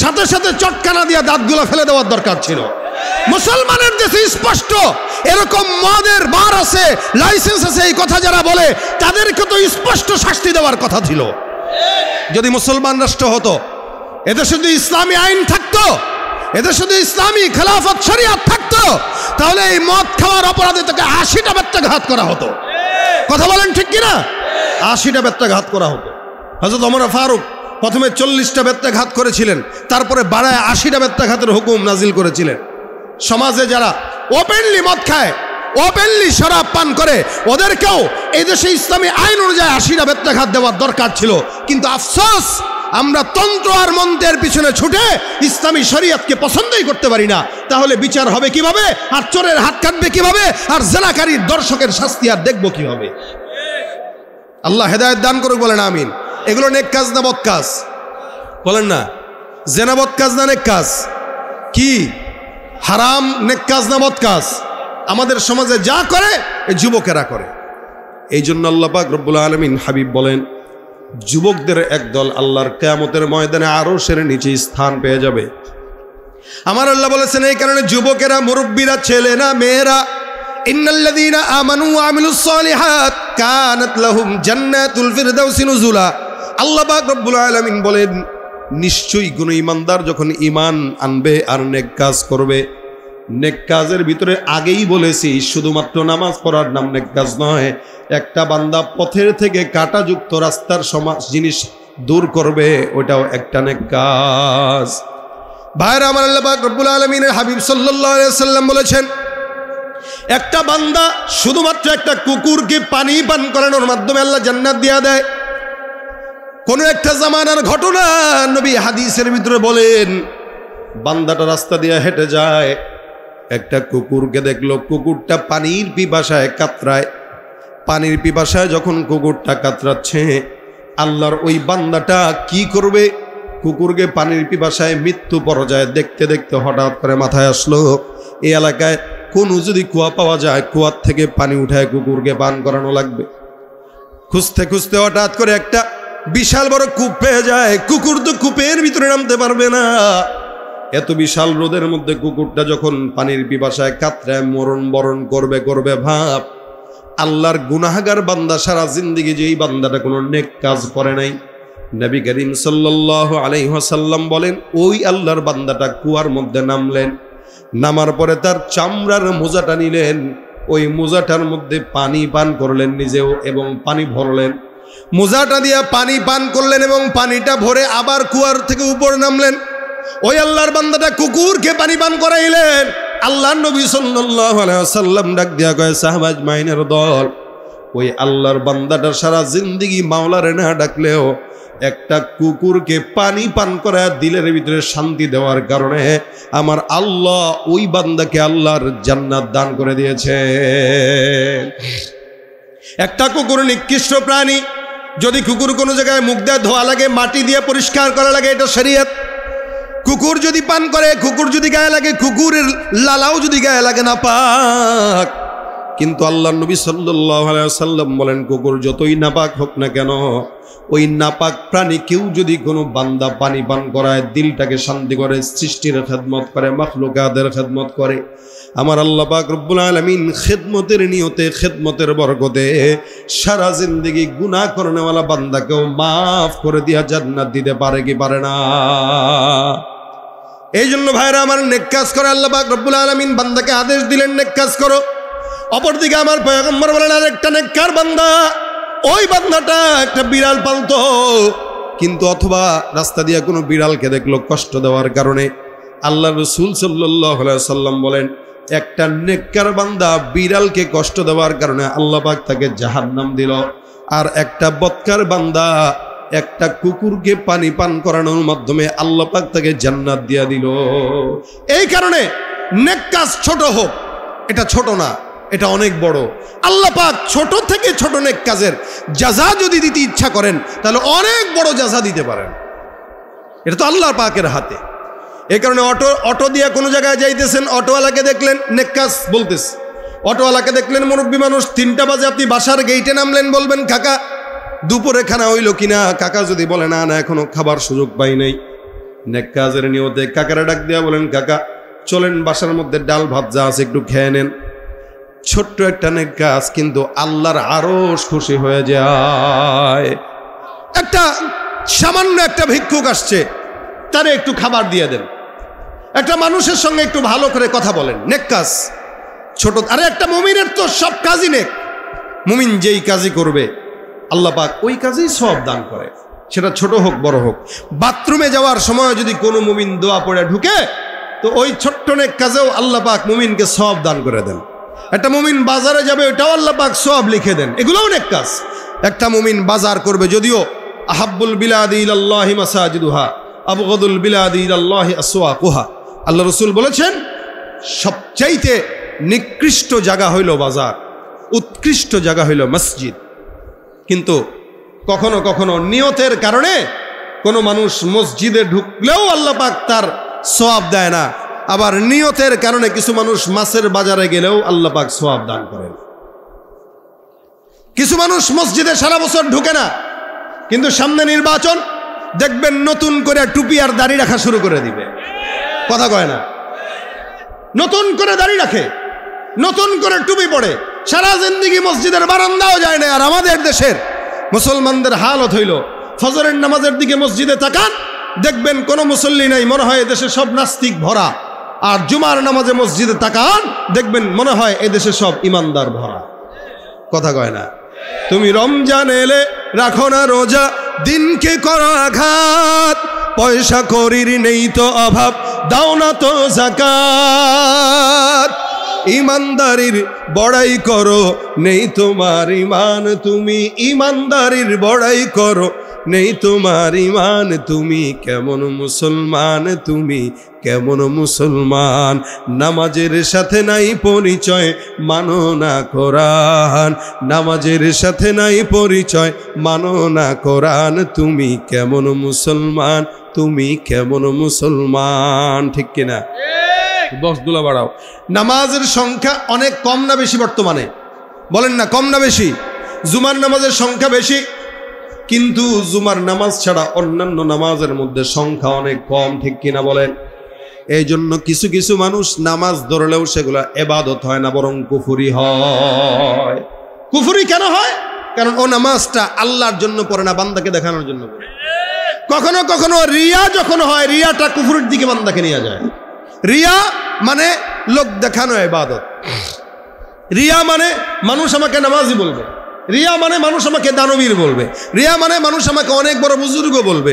সাথে সাথে চটকানা দিয়া দাঁতগুলো ফেলে দেওয়ার দরকার ছিল। মুসলমানের দেশে স্পষ্ট এরকম মদের বার আছে, লাইসেন্স আছে, এই কথা যারা বলে তাদেরকে তো স্পষ্ট শাস্তি দেওয়ার কথা ছিল। যদি মুসলমান রাষ্ট্র হতো, এদেশে যদি ইসলামী আইন থাকতো, এদেশে যদি ইসলামী খেলাফত শরিয়াত থাকতো, তাহলে এই মদ খাওয়ার অপরাধে তাকে 80টা বেত্রাঘাত করা হতো। কথা বলেন ঠিক কিনা? 80টা বেত্রাঘাত করা হতো। হযরত ওমর ফারুক প্রথমে 40টা বেত্রাঘাত করেছিলেন, তারপরে বাড়ায় 80টা বেত্রাঘাতের হুকুম নাজিল করেছিলেন। সমাজে যারা ওপেনলি মদ খায়, ওপেনলি শরাব পান করে, ওদেরকেও এই দেশে ইসলামী আইন অনুযায়ী 80টা বেত্রাঘাত দেওয়ার দরকার ছিল। কিন্তু আফসোস, আমরা তন্ত্র আর মন্ত্রের পিছনে ছুটে ইসলামী শরীয়তকে পছন্দই করতে পারি না। তাহলে বিচার হবে কিভাবে? আর চোরের হাত কাটবে কিভাবে? আর জেনাকারীর দর্শকের শাস্তি আর দেখবো কিভাবে? আল্লাহ হেদায়েত দান করুক, বলেন আমিন। এগুলো নেক কাজ না বদ কাজ? বলেন না। জেনা বদ কাজ না নেক কাজ? কি হারাম নেক কাজ না বদ কাজ? আমাদের সমাজে যা করে এই যুবকেরা করে। এই জন্য আল্লাহ পাক রব্বুল আলামিন হাবিব বলেন যুবকদের একদল আল্লাহর কিয়ামতের ময়দানে আরশের নিচে স্থান পেয়ে যাবে। আমার আল্লাহ বলেছেন এই কারণে যুবকেরা, মুরব্বীরা, ছেলে না মেয়েরা, ইন্নাল্লাযীনা আমানু ওয়া আমিলুস সালিহাত কানাত লাহুম জান্নাতুল ফিরদাউসি নুজুলা। আল্লাহ পাক রব্বুল আলামিন বলেন নিশ্চয়ই কোন ঈমানদার যখন ঈমান আনবে আর নেক কাজ করবে, নেক কাজের ভিতরে আগেই বলেছি শুধুমাত্র নামাজ পড়ার নাম নেক কাজ নয়। একটা বান্দা পথের থেকে কাঁটাযুক্ত রাস্তার জিনিস দূর করবে, ওটাও একটা নেক কাজ। ভাইরা আমার, আল্লাহ পাক রব্বুল আলামিনের হাবিব সাল্লাল্লাহু আলাইহি ওয়াসাল্লাম বলেছেন একটা বান্দা শুধুমাত্র একটা কুকুরকে পানি পান করানোর মাধ্যমে আল্লাহ জান্নাত দিয়া দেয়। কোন একটা জামানার ঘটনা নবী হাদিসের ভিতরে বলেন বান্দাটা রাস্তা দিয়ে হেঁটে যায়, একটা কুকুরকে দেখলো, কুকুরটা পানির পিপাসায় কাতরায়। পানির পিপাসায় যখন কুকুরটা কাতরাচ্ছে, আল্লাহর ওই বান্দাটা কি করবে? কুকুরকে পানির পিপাসায় মৃত্যু পর্যায়ে দেখতে দেখতে হঠাৎ করে মাথায় আসলো এই এলাকায় কোনো যদি কুয়া পাওয়া যায়, কুয়ার থেকে পানি উঠায় কুকুরকে পান করানো লাগবে। খুঁজতে খুঁজতে হঠাৎ করে একটা বিশাল বড় কূপ পেয়ে যায়। কুকুর তো কূপের ভিতরে নামতে পারবে না, এত বিশাল রোদের মধ্যে কুকুরটা যখন পানির পিপাসায় কাতরায় মরণ বরণ করবে করবে ভাব। আল্লাহর গুনাহগার বান্দা সারা জিন্দেগি যেই বান্দাটা কোনো নেক কাজ করে নাই, নবী করিম সাল্লাল্লাহু আলাইহি ওয়াসাল্লাম বলেন ওই আল্লাহর বান্দাটা কুয়ার মধ্যে নামলেন, নামার পরে তার চামড়ার মোজাটা নিলেন, ওই মোজাটার মধ্যে পানি পান করলেন নিজেও এবং পানি ভরলেন, মোজাটা দিয়ে পানি পান করলেন এবং পানিটা ভরে আবার কুয়ার থেকে উপর নামলেন। ওই আল্লাহর বান্দাটা কুকুরকে পানি পান করাইলেন। আল্লাহর নবী সাল্লাল্লাহু আলাইহি ওয়াসাল্লাম ডাক দিয়া কয় সাহাবা আজমাইনের দল, ওই আল্লাহর বান্দাটা সারা জিন্দেগি মাওলারে না ডাকলেও একটা কুকুরকে পানি পান করা দিলের ভিতরে শান্তি দেওয়ার কারণে আমার আল্লাহ ওই বান্দাকে আল্লাহর জান্নাত দান করে দিয়েছে। একটা কুকুর নিকৃষ্ট প্রাণী, যদি কুকুর কোনো জায়গায় মুখ দিয়ে ধোয়া লাগে, মাটি দিয়ে পরিষ্কার করা লাগে, এটা শরীয়ত। কুকুর যদি পান করে, কুকুর যদি গায়ে লাগে, কুকুরের লালাও যদি গায়ে লাগে না পাক, কিন্তু আল্লাহ নবী সাল্লাল্লাহু আলাইহি ওয়াসাল্লাম বলেন, কুকুর যতই নাপাক হোক না কেন, ওই নাপাক প্রাণী কেউ যদি কোনো বান্দা পানি পান করায়, দিলটাকে শান্তি করে, সৃষ্টির খেদমত করে, মাখলুকাতের খেদমত করে, আমার আল্লাহ পাক রব্বুল আলামিন খেদমতের নিয়তে, খেদমতের বরকতে সারা জিন্দেগি গুনাহ করনেওয়ালা বান্দাকেও মাফ করে দিয়া জান্নাত দিতে পারে কি পারে না? এই জন্য ভাইরা আমার, নেক কাজ করে আল্লাহ পাক রব্বুল আলামিন বান্দাকে আদেশ দিলেন নেক কাজ করো। অপরদিকে আমার পয়গম্বর বলেন, আর একটা নেককার বান্দা, ওই বান্দাটা একটা বিড়াল পালতো, কিন্তু অথবা রাস্তা দিয়ে কোনো বিড়ালকে দেখলো কষ্ট দেওয়ার কারণে, আল্লাহ রাসূল সাল্লাল্লাহু আলাইহি ওয়াসাল্লাম বলেন, একটা নেককার বান্দা বিড়ালকে কষ্ট দেওয়ার কারণে আল্লাহ পাক তাকে জাহান্নাম দিল, আর একটা বদকার বান্দা একটা কুকুরকে পানি পান করানোর মাধ্যমে আল্লাহ পাক তাকে জান্নাত দিয়া দিল। এই কারণে নেক কাজ ছোট হোক, এটা ছোট না, এটা অনেক বড়। আল্লাহ পাক ছোট থেকে ছোট নেক কাজের জাযা যদি দিতে ইচ্ছা করেন, তাহলে অনেক বড় জাযা দিতে পারেন। এটা তো আল্লাহ পাকের হাতে। এই কারণে অটো দিয়ে কোনো জায়গায় যাইতেছেন, অটোওয়ালাকে দেখলেন নেক কাজ বলতেছে, অটোওয়ালাকে দেখলেন মুরব্বী মানুষ, 3টা বাজে আপনি বাসার গেইটে নামলেন, বলবেন কাকা দুপুরে খানা হইল কিনা? কাকা যদি বলে না না এখনো খাবার সুযোগ পাই নাই, নেক কাজের নিয়তে কাকারা ডাক দিয়া বলেন, কাকা চলেন বাসার মধ্যে ডাল ভাত যা আছে একটু খেয়ে নেন। ছোট্ট একটা নেক কাজ, কিন্তু আল্লাহর আরশ খুশি হয়ে যায়। একটা সামান্য একটা ভিক্ষুক আসছে, তারে একটু খাবার দিয়ে দেন। একটা মানুষের সঙ্গে একটু ভালো করে কথা বলেন, নেক কাজ ছোট। আরে একটা মুমিনের তো সব কাজই নেক। মুমিন যেই কাজই করবে আল্লাহ পাক ওই কাজেই সওয়াব দান করে, সেটা ছোট হোক বড় হোক। বাথরুমে যাওয়ার সময় যদি কোনো মুমিন দোয়া পড়ে ঢুকে, তো ওই ছোট্ট নেক কাজেও আল্লাহ পাক মুমিনকে সওয়াব দান করে দেন। একটা মুমিন বাজারে যাবে, ওইটাও আল্লাহ পাক সওয়াব লিখে দেন, এগুলোও নেক কাজ। একটা মুমিন বাজার করবে, যদিও আহাব্বুল বিলাদি ইলাল্লাহি মাসাজিদুহা আবগাদুল বিলাদি ইলাল্লাহি আসওয়াকুহা, আল্লাহ রাসূল বলেছেন সবচাইতে নিকৃষ্ট জায়গা হইল বাজার, উৎকৃষ্ট জায়গা হইল মসজিদ। কিন্তু কখনো কখনো নিয়তের কারণে কোনো মানুষ মসজিদে ঢুকলেও আল্লাহ পাক তার সওয়াব দেয় না, আবার নিয়তের কারণে কিছু মানুষ মাছের বাজারে গেলেও আল্লাহ পাক সওয়াব দান করেন। কিছু মানুষ মসজিদে সারা বছর ঢুকে না, কিন্তু সামনে নির্বাচন, দেখবেন নতুন করে টুপি আর দাড়ি রাখা শুরু করে দিবে। কথা কয় না? নতুন করে দাড়ি রাখে, নতুন করে টুপি পড়ে, সারা জিন্দেগি মসজিদের বারান্দাও যায় না। আর আমাদের দেশের মুসলমানদের হালত হইল, ফজরের নামাজের দিকে মসজিদে তাকান, দেখবেন কোনো মুসল্লি নাই, মনে হয় এদেশে সব নাস্তিক ভরা। আর জুমার নামাজে মসজিদে তাকান, দেখবেন মনে হয় এদেশে সব ইমানদার ভরা। কথা কয় না? তুমি রমজান এলে রাখো না রোজা, দিনকে করো আঘাত, পয়সা করির নেই তো অভাব, দাও না তো যাকাত। ইমানদারির বড়াই করো, নেই তোমার ইমান, তুমি ইমানদারির বড়াই করো, নেই তোমার ইমান। তুমি কেমন মুসলমান, তুমি কেমন মুসলমান, নামাজের সাথে নাই পরিচয়, মানো না কোরআন, নামাজের সাথে নাই পরিচয়, মানো না কোরআন। তুমি কেমন মুসলমান, তুমি কেমন মুসলমান। ঠিক কিনা? বক্সগুলো বাড়াও। নামাজের সংখ্যা অনেক কম না বেশি বর্তমানে? বলেন না, কম না বেশি? জুমার নামাজের সংখ্যা বেশি, কিন্তু জুমার নামাজ ছাড়া অন্যান্য নামাজের মধ্যে সংখ্যা অনেক কম। ঠিক কিনা বলেন? এই জন্য কিছু কিছু মানুষ নামাজ ধরলেও সেগুলা ইবাদত হয় না, বরং কুফরি হয়। কুফরি কেন হয়? কারণ ও নামাজটা আল্লাহর জন্য পড়ে না, বান্দাকে দেখানোর জন্য পড়ে। কখনো কখনো রিয়া যখন হয়, রিয়াটা কুফরির দিকে বান্দাকে নিয়ে যায়। রিয়া মানে লোক দেখানো ইবাদত, রিয়া মানে মানুষ আমাকে নামাজি বলবে, রিয়া মানে মানুষ আমাকে দানবীর বলবে, রিয়া মানে মানুষ আমাকে অনেক বড় বুজুর্গ বলবে।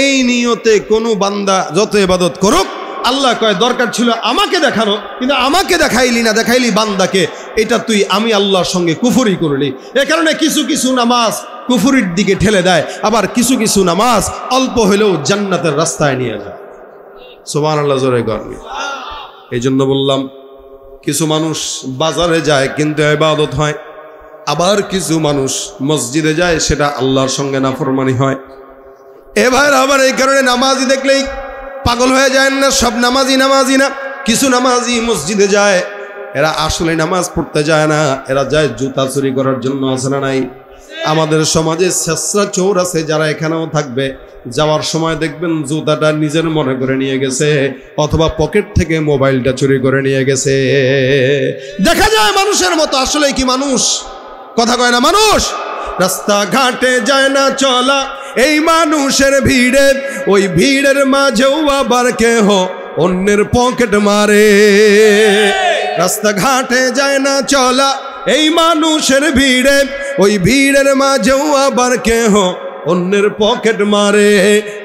এই নিয়তে কোনো বান্দা যত ইবাদত করুক, আল্লাহ কয় দরকার ছিল আমাকে দেখানো, কিন্তু আমাকে দেখাইলি না, দেখাইলি বান্দাকে। এটা তুই আমি আল্লাহর সঙ্গে কুফরি করলি। এ কারণে কিছু কিছু নামাজ কুফরির দিকে ঠেলে দেয়, আবার কিছু কিছু নামাজ অল্প হলেও জান্নাতের রাস্তায় নিয়ে যায়। সুবহানাল্লাহ, জোরে গর্বে। এই জন্য বললাম, কিছু মানুষ বাজারে যায় কিন্তু ইবাদত হয়, আবার কিছু মানুষ মসজিদে যায়, সেটা আল্লাহর সঙ্গে নাফরমানি হয়। এবার আবার এই কারণে নামাজি দেখলেই পাগল হয়ে যায় না, সব নামাজি নামাজি না। কিছু নামাজি মসজিদে যায়, এরা আসলে নামাজ পড়তে যায় না, এরা যায় জুতা চুরি করার জন্য। আছে না নাই? আমাদের সমাজে ছেঁচড়া চোর আছে যারা এখানেও থাকবে, যাওয়ার সময় দেখবেন জুতাটা নিজের মনে করে নিয়ে গেছে, অথবা পকেট থেকে মোবাইলটা চুরি করে নিয়ে গেছে। দেখা যায় মানুষের মতো, আসলে কি মানুষ? কথা কয় না মানুষ। রাস্তাঘাটে যায় না চলা এই মানুষের ভিড়ে, ওই ভিড়ের মাঝেও আবার কেহ অন্যের পকেট মারে। রাস্তাঘাটে যায় না চলা এই মানুষের ভিড়ে, ওই ভিড়ের মাঝেও আবার কেহ অন্যের পকেট মারে।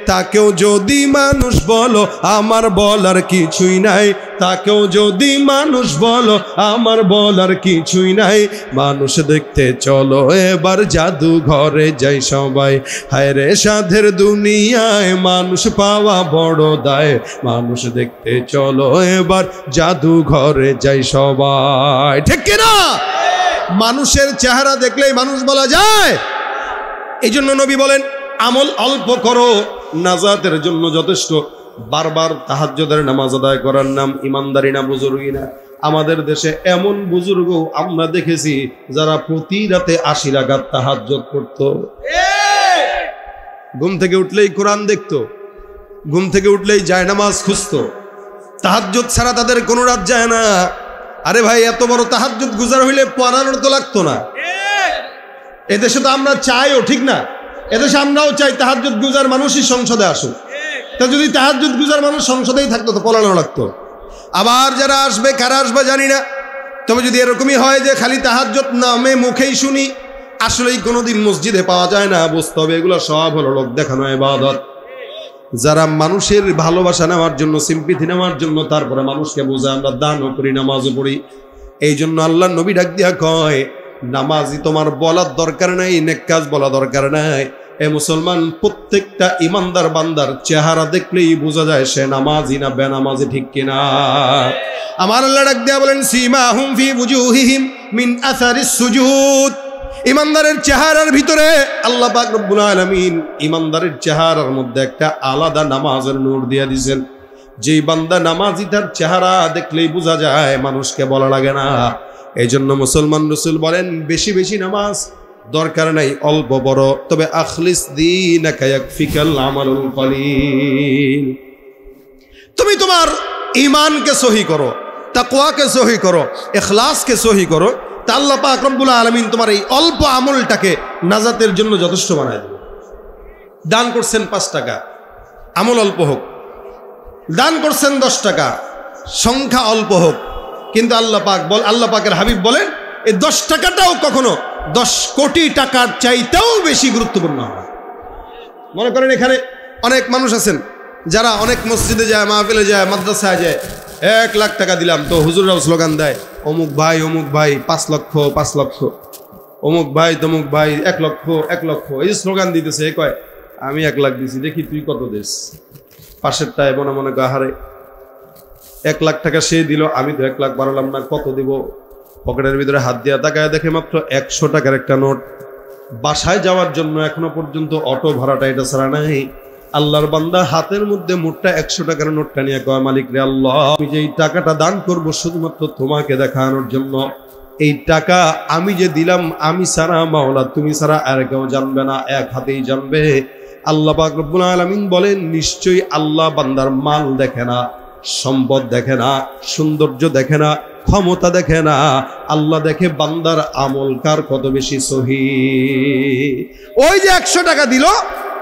তাকেও যদি মানুষ বলো আমার বলার কিছুই নাই, তাকেও যদি মানুষ বলো আমার বলার কিছুই নাই। মানুষ দেখতে চলো এবার জাদু ঘরে যাই সবাই, হায় রে সাধের দুনিয়ায় মানুষ পাওয়া বড় দায়। মানুষ দেখতে চলো এবার জাদু ঘরে যাই সবাই, ঠিক কিনা? মানুষের চেহারা দেখলেই মানুষ বলা যায়। এই জন্য নবী বলেন আমল অল্প করো, নাজাতের জন্য যথেষ্ট। বারবার তাহাজ্জুদের নামাজ আদায় করার নাম ইমানদারি না বুজুর্গি না? আমাদের দেশে এমন বুজুর্গ আমরা দেখেছি যারা প্রতি রাতে 80 রাকাত তাহাজ্জুদ করত। ঘুম থেকে উঠলেই কোরআন দেখতো, ঘুম থেকে উঠলেই জায়নামাজ খুঁজতো। তাহাজ্জুদ ছাড়া তাদের কোনো রাত যায় না। আরে ভাই, এত বড় তাহাজ্জুদ গুজার হইলে পড়ানোর তো লাগতো না। এদেশে তো আমরা চাইও, ঠিক না? এদেশে আমরাও চাই তাহাজ্জুদ গুজার মানুষই সংসদে আসুক। তা যদি তাহাজ্জুদ গুজার মানুষ সংসদেই থাকতো তো পড়ানো লাগতো। আবার যারা আসবে, কারা আসবে জানি না, তবে যদি এরকমই হয় যে খালি তাহাজ্জুদ নামে মুখেই শুনি, আসলেই কোনোদিন মসজিদে পাওয়া যায় না, বুঝতে হবে এগুলো সব হলো লোক দেখানো ইবাদত। যারা মানুষের ভালোবাসা নেওয়ার জন্য, সিম্পিথি নেওয়ার জন্য তারপরে মানুষকে বোঝায়, আমরা দানও করি, নামাজও পড়ি। এই জন্য আল্লাহ নবী ডাক দিয়া কয় নামাজি তোমার বলার দরকার নাই, নেক কাজ বলা দরকার নাই। এ মুসলমান, প্রত্যেকটা ইমানদার বান্দার চেহারা দেখলেই বোঝা যায় সে নামাজি না বেনামাজি, ঠিক কিনা? আমার আল্লাহ ডাক দিয়া বলেন সীমাহুম ফি বুজুহিহিম মিন আসারিস সুজুদ। ইমানদারের চেহারার ভিতরে আল্লাহ পাক রব্বুল আলামিন ইমানদারের চেহারার মধ্যে একটা আলাদা নামাজের নূর দিয়ে দিয়েছেন। যেই বান্দা নামাজি তার চেহারা দেখলেই বোঝা যায়, মানুষকে বলা লাগে না। এই জন্য মুসলমান রসুল বলেন বেশি বেশি নামাজ দরকার নাই, অল্প বড়, তবে আখলিস দীনাকা ইয়াকফিকাল আমালুল কলিল। তুমি তোমার ঈমানকে সহি করো, তাকওয়াকে সহি করো, ইখলাসকে সহি করো, তা আল্লাহ পাক রব্বুল আলামিন তোমার এই অল্প আমলটাকে নাজাতের জন্য যথেষ্ট বানায় দেবে। দান করছেন 5 টাকা, আমল অল্প হোক। দান করছেন 10 টাকা, সংখ্যা অল্প হোক, কিন্তু আল্লাহ পাকের হাবিব বলেন এই 10 টাকাটাও কখনো 10 কোটি টাকার চাইতেও বেশি গুরুত্বপূর্ণ হয়। মনে করেন এখানে অনেক মানুষ আছেন যারা অনেক মসজিদে যায়, মাহফিলে যায়, মাদ্রাসায় যায়, 1 লাখ টাকা দিলাম, তো হুজুররাও স্লোগান দেয় অমুক ভাই 5 লক্ষ 5 লক্ষ, অমুক ভাই তমুক ভাই 1 লক্ষ 1 লক্ষ, এই স্লোগান দিতেছে। কয় আমি 1 লাখ দিছি, দেখি তুই কত দিস। পাশেরটায় মনে মনে হারে 1 লাখ টাকা সে দিল, আমি তো 1 লাখ বাড়ালাম না, কত দিব? পকেটের ভিতরে হাত দিয়া তাকায় দেখে মাত্র 100 টাকার একটা নোট। বাসায় যাওয়ার জন্য এখনো পর্যন্ত অটো ভাড়াটা এটা ছাড়া নাই। আল্লাহর বান্দা হাতের মধ্যে মোটটা 100 টাকার নোটটা নিয়ে কয় মালিক রে আল্লাহ, আমি যে এই টাকাটা দান করব শুধুমাত্র তোমাকে দেখানোর জন্য, এই টাকা আমি যে দিলাম আমি ছাড়া মাওলা তুমি ছাড়া আর কেউ জানবে না, এক হাতেই জানবে। আল্লাহ পাক রব্বুল আলামিন বলেন নিশ্চয়ই আল্লাহ বান্দার মাল দেখে না, সম্পদ দেখে না, সৌন্দর্য দেখে না, ক্ষমতা দেখে না, আল্লাহ দেখে বান্দার আমল কার কত বেশি সহি। ওই যে 100 টাকা দিল,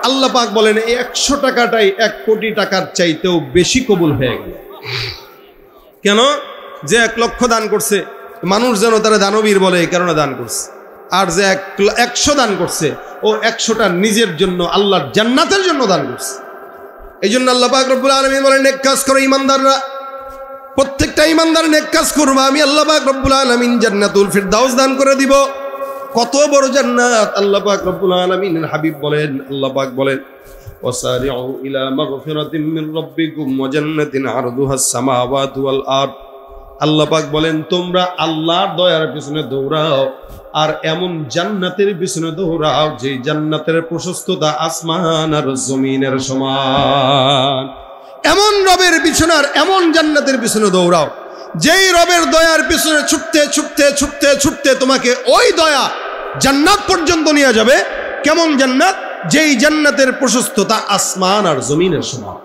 আল্লাহ পাক বলেন এই 100 টাকাটাই 1 কোটি টাকার চাইতেও বেশি কবুল হয়ে গেল। কেন? যে 1 লক্ষ দান করছে, মানুষ যেন তারা দানবীর বলে এই কারণে দান করছে। আর যে 100 দান করছে, ও 100টা নিজের জন্য, আল্লাহর জান্নাতের জন্য দান করছে। এই জন্য আল্লাহ পাক রব্বুল আলামিন বলেন নেক কাজ করো ইমানদাররা, প্রত্যেকটা ইমানদার নেক কাজ করবে, আমি আল্লাহ পাক রব্বুল আলামিন জান্নাতুল ফিরদাউস দান করে দিব। কত বড় জান্নাত! আল্লাহ পাক রব্বুল আলামিনের হাবিব বলেন, আল্লাহ পাক বলেন ওয়াসারিউ ইলা মাগফিরাতিম মির রাব্বিকুম ওয়া জান্নাতিন আরদুহাস সামাওয়াতু ওয়াল আরদ। আল্লাহ পাক বলেন তোমরা আল্লাহর দয়ার পিছনে দৌড়াও আর এমন জান্নাতের পিছনে দৌড়াও যে জান্নাতের প্রশস্ততা আসমান আর জমিনের সমান। এমন রবের পিছনে আর এমন জান্নাতের পিছনে দৌড়াও যেই রবের দয়ার পিছনে ছুটতে ছুটতে ছুটতে ছুটতে তোমাকে ওই দয়া জান্নাত পর্যন্ত নিয়ে যাবে। কেমন জান্নাত? যেই জান্নাতের প্রশস্ততা আসমান আর জমিনের সমান।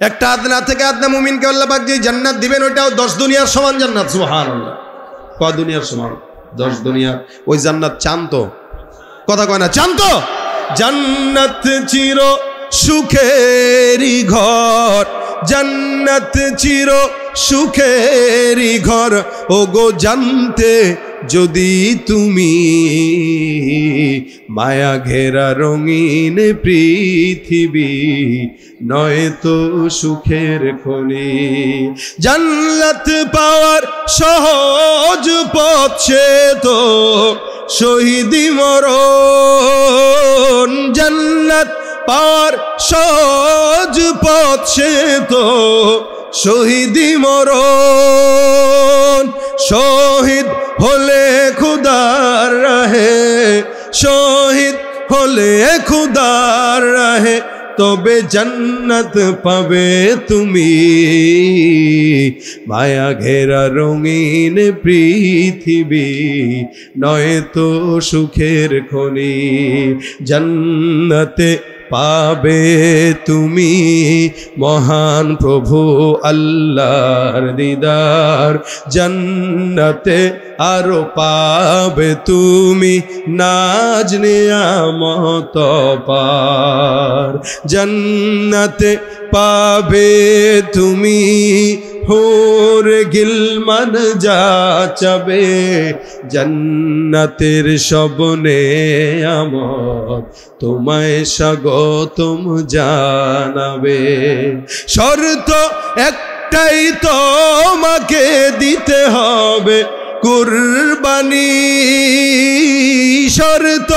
একটা আদনা থেকে আদনা মুমিনকে আল্লাহ পাক যে জান্নাত দিবেন ওইটাও 10 দুনিয়ার সমান জান্নাত। সুবহানাল্লাহ। কয় দুনিয়ার সমান? 10 দুনিয়া। ওই জান্নাত চান তো? কথা কয় না, চান তো? জান্নাত চির সুখেরই ঘর, জান্নাত চির সুখেরই ঘর, ও গো জানতে যদি তুমি মায়া ঘেরা রঙিন পৃথিবী নয় তো সুখের খনি। জান্নাত পাওয়ার সহজ পথ সে তো শহীদি মরণ, জান্নাত পাওয়ার সহজ পথ সে তো শহীদি মরণ। শহীদ হলে খুদার রাহে, শহীদ হলে খুদার রাহে, তবে জান্নাত পাবে তুমি মায়া ঘেরা রঙিন পৃথিবী নয় তো সুখের খনি। জান্নাতে পাবে তুমি মহান প্রভু আল্লাহর দিদার, জান্নাতে আরো পাবে তুমি নাজ নিয়ামত পার, জান্নাতে পাবে তুমি হোর গিলমান যা চাবে, জান্নাতের সব নেয়ামত তোমায় স্বাগতম জানাবে। শর্ত একটাই তোমাকে দিতে হবে কুরবানি, শর্ত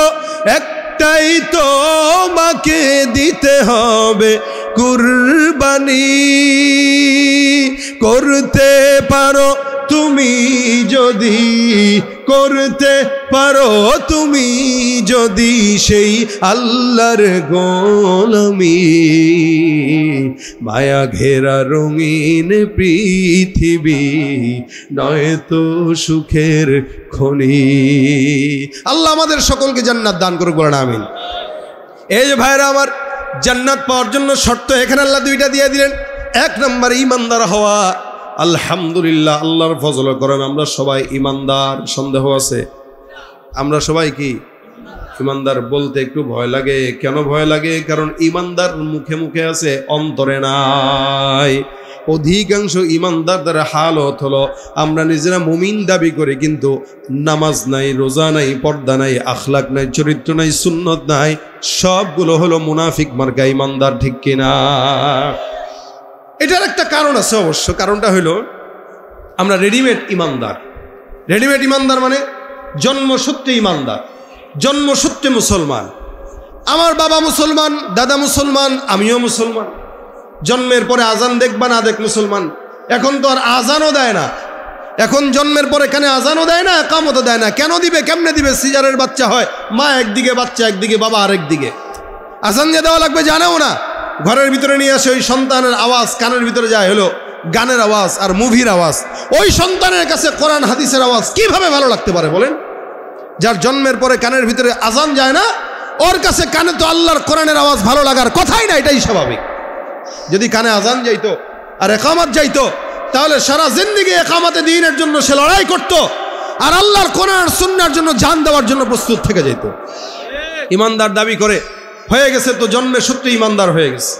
একটাই তোমাকে দিতে হবে কুরবানি। করতে পারো তুমি যদি, করতে পারো তুমি যদি সেই আল্লাহর গোলামি, মায়া ঘেরা রঙিন পৃথিবী নয় তো সুখের খনি। আল্লাহ আমাদের সকলকে জান্নাত দান করুক, বলেন আমিন। এই যে ভাইরা আমার, জান্নাত পাওয়ার জন্য শর্ত এখানে আল্লাহ দুইটা দিয়ে দিলেন। 1 নম্বর ঈমানদার হওয়া। আলহামদুলিল্লাহ, আল্লাহর ফজল করেন আমরা সবাই ঈমানদার। সন্দেহ আছে? আমরা সবাই কি ঈমানদার? বলতে একটু ভয় লাগে। কেন ভয় লাগে? কারণ ঈমানদার মুখে মুখে আছে, অন্তরে নাই। অধিকাংশ ঈমানদারদের হালত হলো আমরা নিজেরা মুমিন দাবি করি, কিন্তু নামাজ নাই, রোজা নাই, পর্দা নাই, আখলাক নাই, চরিত্র নাই, সুন্নত নাই, সবগুলো হলো মুনাফিক মার্কা ঈমানদার। ঠিক কিনা? এটার একটা কারণ আছে অবশ্য। কারণটা হলো আমরা রেডিমেড ঈমানদার। রেডিমেড ঈমানদার মানে জন্মসূত্রে ঈমানদার, জন্মসূত্রে মুসলমান। আমার বাবা মুসলমান, দাদা মুসলমান, আমিও মুসলমান। জন্মের পরে আজান দেখবা না দেখ মুসলমান। এখন তো আর আজানও দেয় না, এখন জন্মের পরে এখানে আজানও দেয় না, একামতও দেয় না। কেন দিবে? কেমনে দিবে? সিজারের বাচ্চা হয়, মা একদিকে, বাচ্চা একদিকে, বাবা আরেক দিকে। আজান যে দেওয়া লাগবে জানেও না। ঘরের ভিতরে নিয়ে আসে ওই সন্তানের আওয়াজ, কানের ভিতরে যায় হলো গানের আওয়াজ আর মুভির আওয়াজ। ওই সন্তানের কাছে কোরআন হাদিসের আওয়াজ কিভাবে ভালো লাগতে পারে বলেন? যার জন্মের পরে কানের ভিতরে আজান যায় না, ওর কাছে কানে তো আল্লাহর কোরআনের আওয়াজ ভালো লাগার কথাই না। এটাই স্বাভাবিক। যদি কানে আজান যাইতো আর একামত যাইতো, তাহলে সারা জিন্দেগি একামতে দ্বীনের জন্য সে লড়াই করত, আর আল্লাহর কোরআন সুন্নাহর জন্য জান দেওয়ার জন্য প্রস্তুত থেকে যেত। ঈমানদার দাবি করে হয়ে গেছে তো জন্মের সূত্রে ঈমানদার হয়ে গেছে।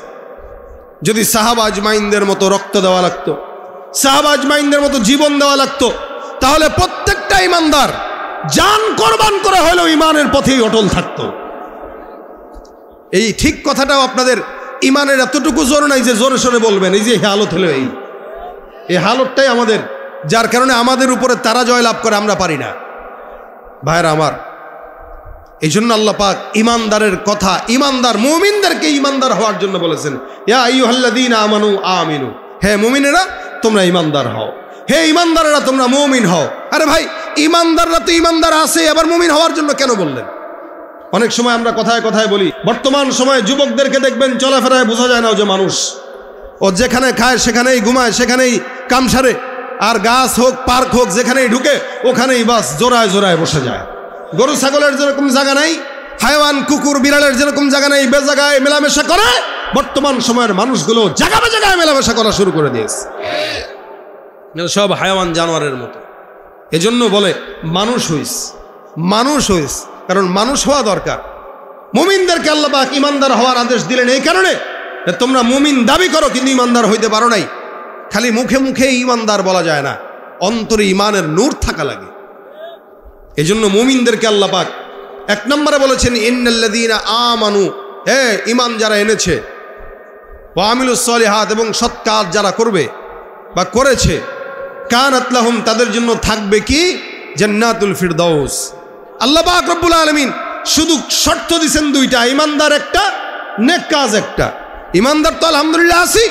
যদি সাহাবা আজমাইনদের মতো রক্ত দেওয়া লাগতো, সাহাবা আজমাইনদের মতো জীবন দেওয়া লাগতো, তাহলে প্রত্যেকটা ঈমানদার জান কোরবান করে হলেও ঈমানের পথেই অটল থাকতো। এই ঠিক কথাটাও আপনাদের ঈমানের এতটুকু জোর নাই যে জোরে সোরে বলবেন। এই যে হালত হলো এই হালতটাই আমাদের, যার কারণে আমাদের উপরে তারা জয় লাভ করে, আমরা পারি না। ভাইরা আমার, এই জন্য আল্লাহ পাক ঈমানদারের কথা, ঈমানদার মুমিনদেরকে ঈমানদার হওয়ার জন্য বলেছেন, ইয়া আইয়ুহাল্লাযীনা আমানু আমিনু, হে মুমিনেরা তোমরা ঈমানদার হও, হে ঈমানদারেরা তোমরা মুমিন হও। আরে ভাই, ঈমানদাররা তো ঈমানদার আছে, আবার মুমিন হওয়ার জন্য কেন বললেন? অনেক সময় আমরা কথায় কথায় বলি, বর্তমান সময়ে যুবকদেরকে দেখবেন চলাফেরায় বোঝা যায় না যে মানুষ। ও যেখানে খায় সেখানেই ঘুমায়, সেখানেই কাম সারে, আর গাছ হোক পার্ক হোক যেখানেই ঢুকে ওখানেই বাস জোড়ায় জোড়ায় বসে যায়। গরু ছাগলের যেরকম জায়গা নাই, হায়ওয়ান কুকুর বিড়ালের যেরকম জায়গা নেই, বেজাগায় মেলামেশা করে, বর্তমান সময়ের মানুষগুলো জায়গায় জায়গায় মেলামেশা করা শুরু করে দিয়েছে, সব হায়ওয়ান জানোয়ারের মতো। এজন্য বলে মানুষ হইস, মানুষ হইস, কারণ মানুষ হওয়া দরকার। মুমিনদেরকে আল্লাহ পাক ইমানদার হওয়ার আদেশ দিলেন এই কারণে, তোমরা মুমিন দাবি করো কিন্তু ইমানদার হইতে পারো নাই। খালি মুখে মুখে ইমানদার বলা যায় না, অন্তরে ইমানের নূর থাকা লাগে। এজন্য মুমিনদেরকে আল্লাহ পাক এক নম্বরে বলেছেন ইন্নাল্লাযীনা আমানু, হে ঈমান যারা এনেছে, ওয়া আমিলুস সলিহাত, এবং সৎ কাজ যারা করবে বা করেছে, কানাত লাহুম, তাদের জন্য থাকবে কি জান্নাতুল ফিরদাউস। আল্লাহ পাক রব্বুল আলামিন শুধু শর্ত দিয়েছেন দুইটা, ইমানদার একটা, নেক কাজ একটা। ইমানদার তো আলহামদুলিল্লাহ আছি,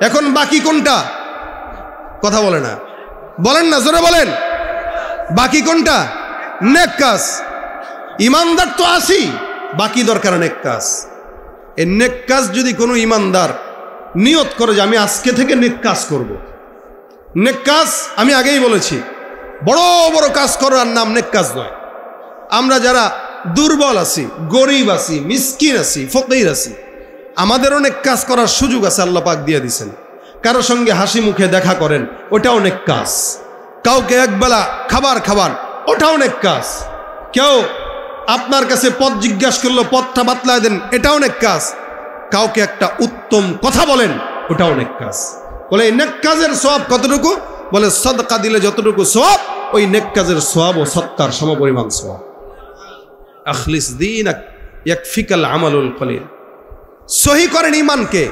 এখন বাকি কোনটা? কথা বলে না, বলেন না, জোরে বলেন, বাকি কোনটা? নেক কাজ। ইমানদার তো আছি, বাকি দরকার নেক কাজ। এই নেক কাজ যদি কোনো ইমানদার নিয়ত করে যে আমি আজকে থেকে নেক কাজ করব। নেক কাজ আমি আগেই বলেছি, বড় বড় কাজ করার নাম নেক কাজ নয়। আমরা যারা দুর্বল আছি, গরিব আছি, মিসকিন আছি, ফকির আছি, আমাদের অনেক কাজ করার সুযোগ আছে, আল্লাহ পাক দিয়ে দিয়েছেন। কারো সঙ্গে হাসি মুখে দেখা করেন, ওটাও অনেক কাজ। কাউকে একবেলা খাবার খাওয়ান, ওটাও অনেক কাজ। কেউ আপনার কাছে পথ জিজ্ঞাসা করলো, পথটা বাতলায় দেন, এটা অনেক কাজ। কাউকে একটা উত্তম কথা বলেন, ওটা অনেক কাজ। বলে এই নেক কাজের সওয়াব কতটুকু? বলে সদকা দিলে যতটুকু সওয়াব, ওই নেক কাজের সওয়াব ও সৎকার সমপরিমাণ সওয়াব। আখলিস দীনাক ইয়াকফিকাল আমালুল কলিল। সহি করেন ইমানকে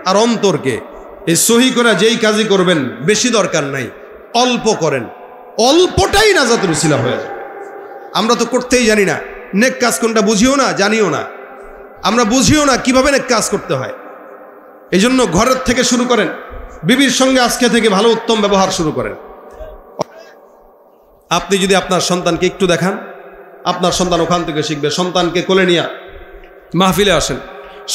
আর অন্তরকে। এই সহি করে যেই কাজই করবেন বেশি দরকার নাই, অল্প করেন, অল্পটাই নাজাতের উসিলা হয়ে যায়। আমরা তো করতেই জানি না, নেক কাজ কোনটা বুঝিও না, জানিও না, আমরা বুঝিও না কিভাবে নেক কাজ করতে হয়। এই জন্য ঘরের থেকে শুরু করেন, বিবির সঙ্গে আজকে থেকে ভালো উত্তম ব্যবহার শুরু করেন। আপনি যদি আপনার সন্তানকে একটু দেখান, আপনার সন্তান ওখান থেকে শিখবে। সন্তানকে কোলে নিয়ে মাহফিলে আসেন,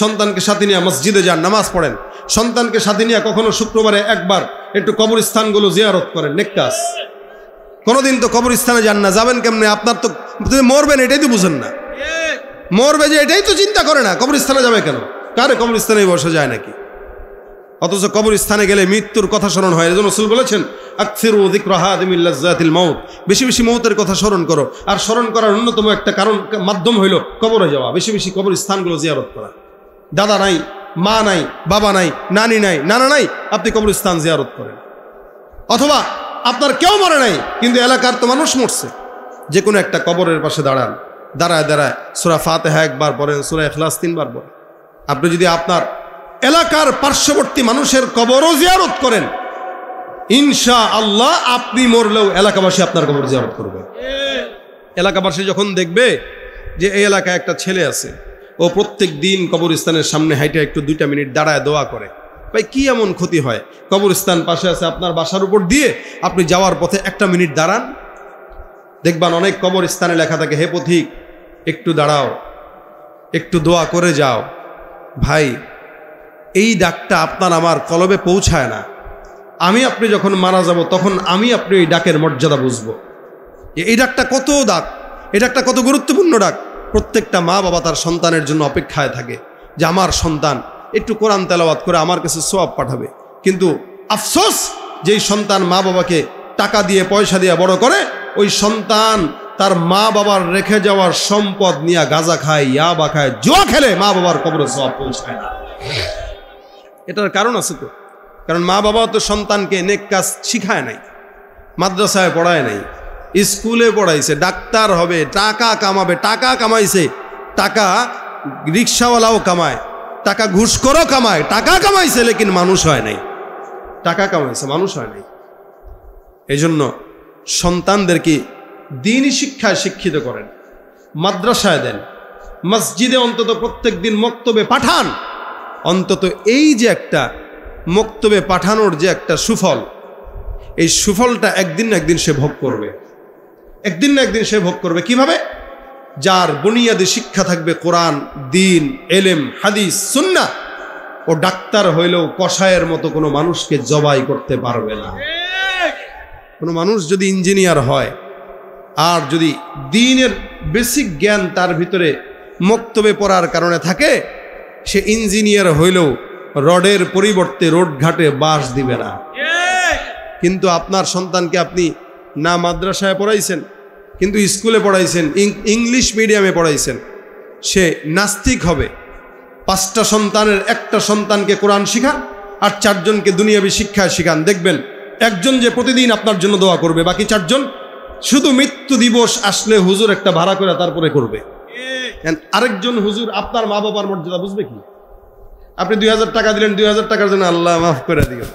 সন্তানকে সাথে নিয়ে মসজিদে যান, নামাজ পড়েন, সন্তানকে সাথে নিয়ে কখনো শুক্রবারে একবার একটু কবরস্থানগুলো জিয়ারত করেন, নেক কাজ। কোনোদিন তো কবরস্থানে যান না, যাবেন কেমনে? আপনার তো মরবেন এটাই তো বুঝেন না, মরবে যে এটাই তো চিন্তা করে না, কবরস্থানে যাবে কেন? কারে কবরস্থানে বসে যায় নাকি? অথচ কবরস্থানে গেলে মৃত্যুর কথা স্মরণ হয়। এজন্য রাসূল বলেছেন আকসিরু যিকরা হাদিমিল লাজ্জাতিল মাউত, বেশি বেশি মৌতের কথা স্মরণ করো। আর স্মরণ করার অন্যতম একটা কারণ, মাধ্যম হইল কবরে যাওয়া, বেশি বেশি কবরস্থানগুলো জিয়ারত করা। দাদা নাই, মা নাই, বাবা নাই, নানি নাই, নানা নাই, আপনি কবরস্থান জিয়ারত করেন। অথবা আপনার কেউ মরে নাই কিন্তু এলাকার তো মানুষ মরছে, যে কোনো একটা কবরের পাশে দাঁড়ান, দাঁড়ায় দাঁড়ায় সূরা ফাতিহা একবার পড়েন, সূরা ইখলাস 3 বার পড়েন। আপনি যদি আপনার এলাকার পার্শ্ববর্তী মানুষের কবরও জিয়ারত করেন, ইনশাআল্লাহ আপনি মরলেও এলাকাবাসী আপনার কবর জিয়ারত করবে। এলাকাবাসী যখন দেখবে যে এই এলাকায় একটা ছেলে আছে, ও প্রত্যেক দিন কবরস্থানের সামনে হাইটে একটু 2টা মিনিট দাঁড়ায় দোয়া করে, ভাই কি এমন ক্ষতি হয়? কবরস্থান পাশে আছে, আপনার বাসার উপর দিয়ে আপনি যাওয়ার পথে 1টা মিনিট দাঁড়ান, দেখবেন অনেক কবরস্থানে লেখা থাকে, হে পথিক একটু দাঁড়াও, একটু দোয়া করে যাও। ভাই এই ডাকটা আপনার আমার কলবে পৌঁছায় না। আমি আপনি যখন মারা যাব তখন আমি আপনি এই ডাকের মর্যাদা বুঝবো। এই ডাকটা কত ডাক, এই ডাকটা কত গুরুত্বপূর্ণ ডাক। প্রত্যেকটা মা বাবা তার সন্তানের জন্য অপেক্ষায় থাকে যে আমার সন্তান একটু কোরআন তেলাওয়াত করে আমার কাছে সওয়াব পাঠাবে। কিন্তু আফসোস, যেই সন্তান মা বাবাকে টাকা দিয়ে পয়সা দিয়ে বড় করে, ওই সন্তান তার মা বাবার রেখে যাওয়ার সম্পদ নিয়ে গাঁজা খায়, ইয়াবা খায়, জুয়া খেলে, মা বাবার কবরে সওয়াব পৌঁছায় না। এটার কারণ আছে তো, কারণ মা বাবা তো সন্তানকে নেক কাজ শিখায় নাই, মাদ্রাসায় পড়ায় নাই, স্কুলে পড়াইছে, ডাক্তার হবে, টাকা কামাবে, টাকা কামাইছে, টাকা রিক্সাওয়ালাও কামায়, টাকা ঘুষখোরও কামায়, টাকা কামাইছে, লেকিন মানুষ হয় নাই। টাকা কামাইছে, মানুষ হয় নাই। এই জন্য সন্তানদেরকে দ্বীনি শিক্ষায় শিক্ষিত করেন, মাদ্রাসায় দেন, মসজিদে অন্তত প্রত্যেক দিন মক্তবে পাঠান। অন্তত এই যে একটা মক্তবে পাঠানোর যে একটা সুফল, এই সুফলটা একদিন না একদিন সে ভোগ করবে, একদিন না একদিন সে ভোগ করবে। কিভাবে? যার বুনিয়াদি শিক্ষা থাকবে কোরআন, দ্বীন, ইলম, হাদিস, সুন্নাহ, ও ডাক্তার হইলেও কসাইয়ের মতো কোনো মানুষকে জবাই করতে পারবে না। কোনো মানুষ যদি ইঞ্জিনিয়ার হয় আর যদি দ্বীনের বেসিক জ্ঞান তার ভিতরে মক্তবে পড়ার কারণে থাকে, সে ইঞ্জিনিয়ার হইলেও রডের পরিবর্তে রোড ঘাটে বাঁশ দিবে না। কিন্তু আপনার সন্তানকে আপনি না মাদ্রাসায় পড়াইছেন, কিন্তু স্কুলে পড়াইছেন, ইংলিশ মিডিয়ামে পড়াইছেন, সে নাস্তিক হবে। 5টা সন্তানের একটা সন্তানকে কোরআন শিখান আর 4 জনকে দুনিয়াবী শিক্ষায় শিখান, দেখবেন একজন যে প্রতিদিন আপনার জন্য দোয়া করবে, বাকি 4 জন শুধু মৃত্যু দিবস আসলে হুজুর একটা ভাড়া করে তারপরে করবে। আরেকজন হুজুর আপনার মা বাবার মর্যাদা বুঝবে কি? আপনি 2000 টাকা দিলেন, 2000 টাকার জন্য আল্লাহ মাফ করে দিও,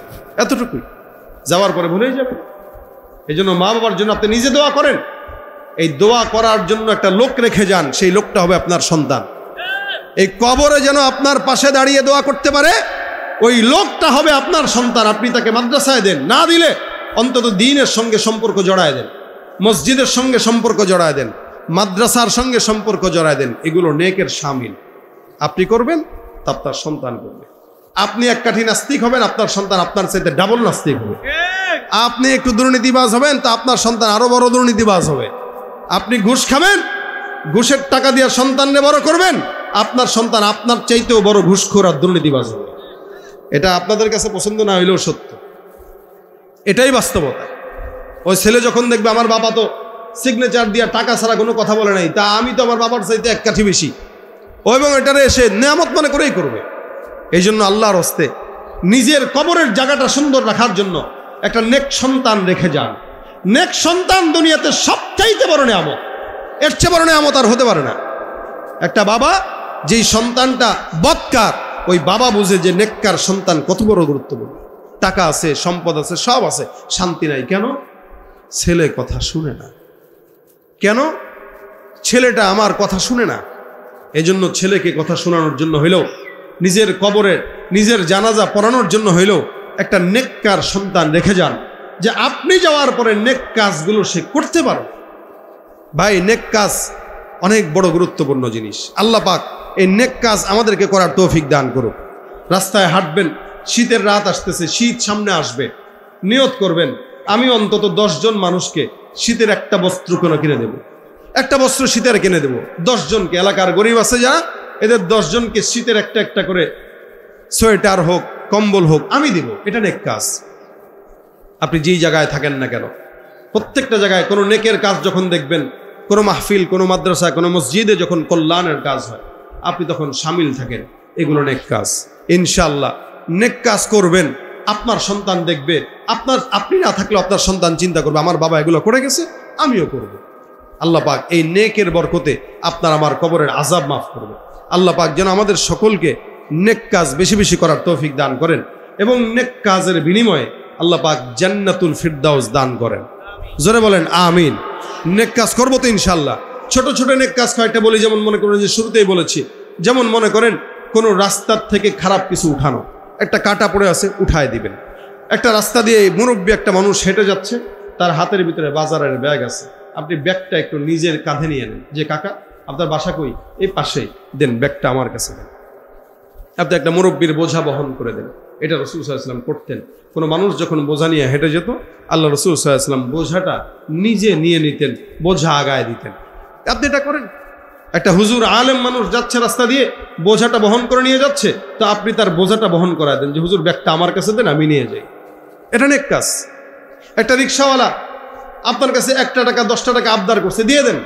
এতটুকুই, যাওয়ার পরে ভুলেই যাবেন। এই জন্য মা বাবার জন্য আপনি নিজে দোয়া করেন। এই দোয়া করার জন্য একটা লোক রেখে যান, সেই লোকটা হবে আপনার সন্তান। এই কবরে যেন আপনার পাশে দাঁড়িয়ে দোয়া করতে পারে, ওই লোকটা হবে আপনার সন্তান। আপনি তাকে মাদ্রাসায় দেন, না দিলে অন্তত দ্বীনের সঙ্গে সম্পর্ক জড়ায় দেন, মসজিদের সঙ্গে সম্পর্ক জড়ায় দেন, মাদ্রাসার সঙ্গে সম্পর্ক জড়ায় দেন। এগুলো নেকের শামিল। আপনি করবেন তা আপনার সন্তান করবে। আপনি এক কাঠি নাস্তিক হবেন, আপনার সন্তান আপনার চাইতে ডাবল নাস্তিক হবে। আপনি একটু দুর্নীতিবাজ হবেন, তা আপনার সন্তান আরো বড় দুর্নীতিবাজ হবে। আপনি ঘুষ খাবেন, ঘুষের টাকা দিয়ে সন্তানকে বড় করবেন, আপনার সন্তান আপনার চাইতেও বড় ঘুষখোর আর দুর্নীতিবাজ হবে। এটা আপনাদের কাছে পছন্দ না হইলেও সত্য, এটাই বাস্তবতা। ওই ছেলে যখন দেখবে আমার বাবা তো সিগনেচার দিয়ে টাকা ছাড়া কোনো কথা বলে নাই, তা আমি তো আমার বাবার চাইতে এক কাঠি বেশি, ও এবং এটারে এসে নেয়ামত মনে করেই করবে। এই জন্য আল্লাহর হস্তে নিজের কবরের জায়গাটা সুন্দর রাখার জন্য একটা নেক সন্তান রেখে যান। নেক সন্তান দুনিয়াতে সবচাইতে বড় নেয়ামত, এর চেয়ে বড় নেয়ামত আর হতে পারে না। একটা বাবা যেই সন্তানটা বদকার, ওই বাবা বুঝে যে নেককার সন্তান কত বড় গুরুত্বপূর্ণ। টাকা আছে, সম্পদ আছে, সব আছে, শান্তি নাই। কেন? ছেলে কথা শুনে না। কেন? ছেলেটা আমার কথা শুনে না। এজন্য ছেলেকে কথা শোনানোর জন্য হইলেও, নিজের কবরে নিজের জানাজা পড়ানোর জন্য হইলেও একটা নেককার সন্তান রেখে যান, যে আপনি যাওয়ার পরে নেক কাজগুলো সে করতে পারবে। ভাই, নেক কাজ অনেক বড় গুরুত্বপূর্ণ জিনিস। আল্লাহ পাক এই নেক কাজ আমাদেরকে করার তৌফিক দান করুক। রাস্তায় হাঁটবেন, শীতের রাত আসতেছে, শীত সামনে আসবে, নিয়ত করবেন আমি অন্তত 10 জন মানুষকে শীতের একটা বস্ত্র কোনো কিনে দেব, একটা বস্ত্র শীতের কিনে দেব। 10 জনকে, এলাকার গরিব আছে যারা, এদের 10 জনকে শীতের একটা একটা করে সোয়েটার হোক, কম্বল হোক, আমি দেব। এটা নেক কাজ। আপনি যেই জায়গায় থাকেন না কেন, প্রত্যেকটা জায়গায় কোনো নেকের কাজ যখন দেখবেন, কোনো মাহফিল, কোনো মাদ্রাসা, কোনো মসজিদে যখন কল্যাণের কাজ হয়, আপনি তখন সামিল থাকেন। এগুলো নেক কাজ। ইনশাআল্লাহ নেক কাজ করবেন, আপনার সন্তান দেখবে, আপনি না থাকলেও আপনার সন্তান চিন্তা করবে আমার বাবা এগুলো করে গেছে, আমিও করব। আল্লাহ পাক এই নেকের বরকতে আপনার আমার কবরের আযাব মাফ করবে। আল্লাহ পাক যেন আমাদের সকলকে নেক কাজ বেশি বেশি করার তৌফিক দান করেন, এবং নেক কাজের বিনিময়ে আল্লাহ পাক জান্নাতুল ফিরদাউস দান করেন। জোরে বলেন আমিন। নেক কাজ করবো তো ইনশাআল্লাহ। ছোট ছোট নেক কাজ কয়েকটা বলি, যেমন মনে করেন যে শুরুতেই বলেছি, যেমন মনে করেন কোনো রাস্তার থেকে খারাপ কিছু উঠানো, একটা কাটা পড়ে আছে, উঠায় দিবেন। একটা রাস্তা দিয়ে মুরব্বী একটা মানুষ হেঁটে যাচ্ছে, তার হাতের ভিতরে বাজারের ব্যাগ আছে, আপনি ব্যাগটা একটু নিজের কাঁধে নিয়ে নেন, যে কাকা আপনার বাসা কই, এই পাশেই, দেন ব্যাগটা আমার কাছে দেন। আপনি একটা মুরব্বীর বোঝা বহন করে দেন। এটা রাসূল সাল্লাল্লাহু আলাইহি ওয়াসাল্লাম করতেন। কোনো মানুষ যখন বোঝা নিয়ে হেঁটে যেত, আল্লাহ রাসূল সাল্লাল্লাহু আলাইহি ওয়াসাল্লাম বোঝাটা নিজে নিয়ে নিতেন, বোঝা আগায় দিতেন। আপনি এটা করেন। একটা হুজুর আলেম মানুষ যাচ্ছে রাস্তা দিয়ে, বোঝাটা বহন করে নিয়ে যাচ্ছে, তো আপনি তার বোঝাটা বহন করায় দেন, যে হুজুর ব্যাগটা আমার কাছে দেন, আমি নিয়ে যাই। এটা নেক কাজ। একটা রিক্সাওয়ালা আপনার কাছে 1টা টাকা 10টা টাকা আবদার করছে, দিয়ে দেন।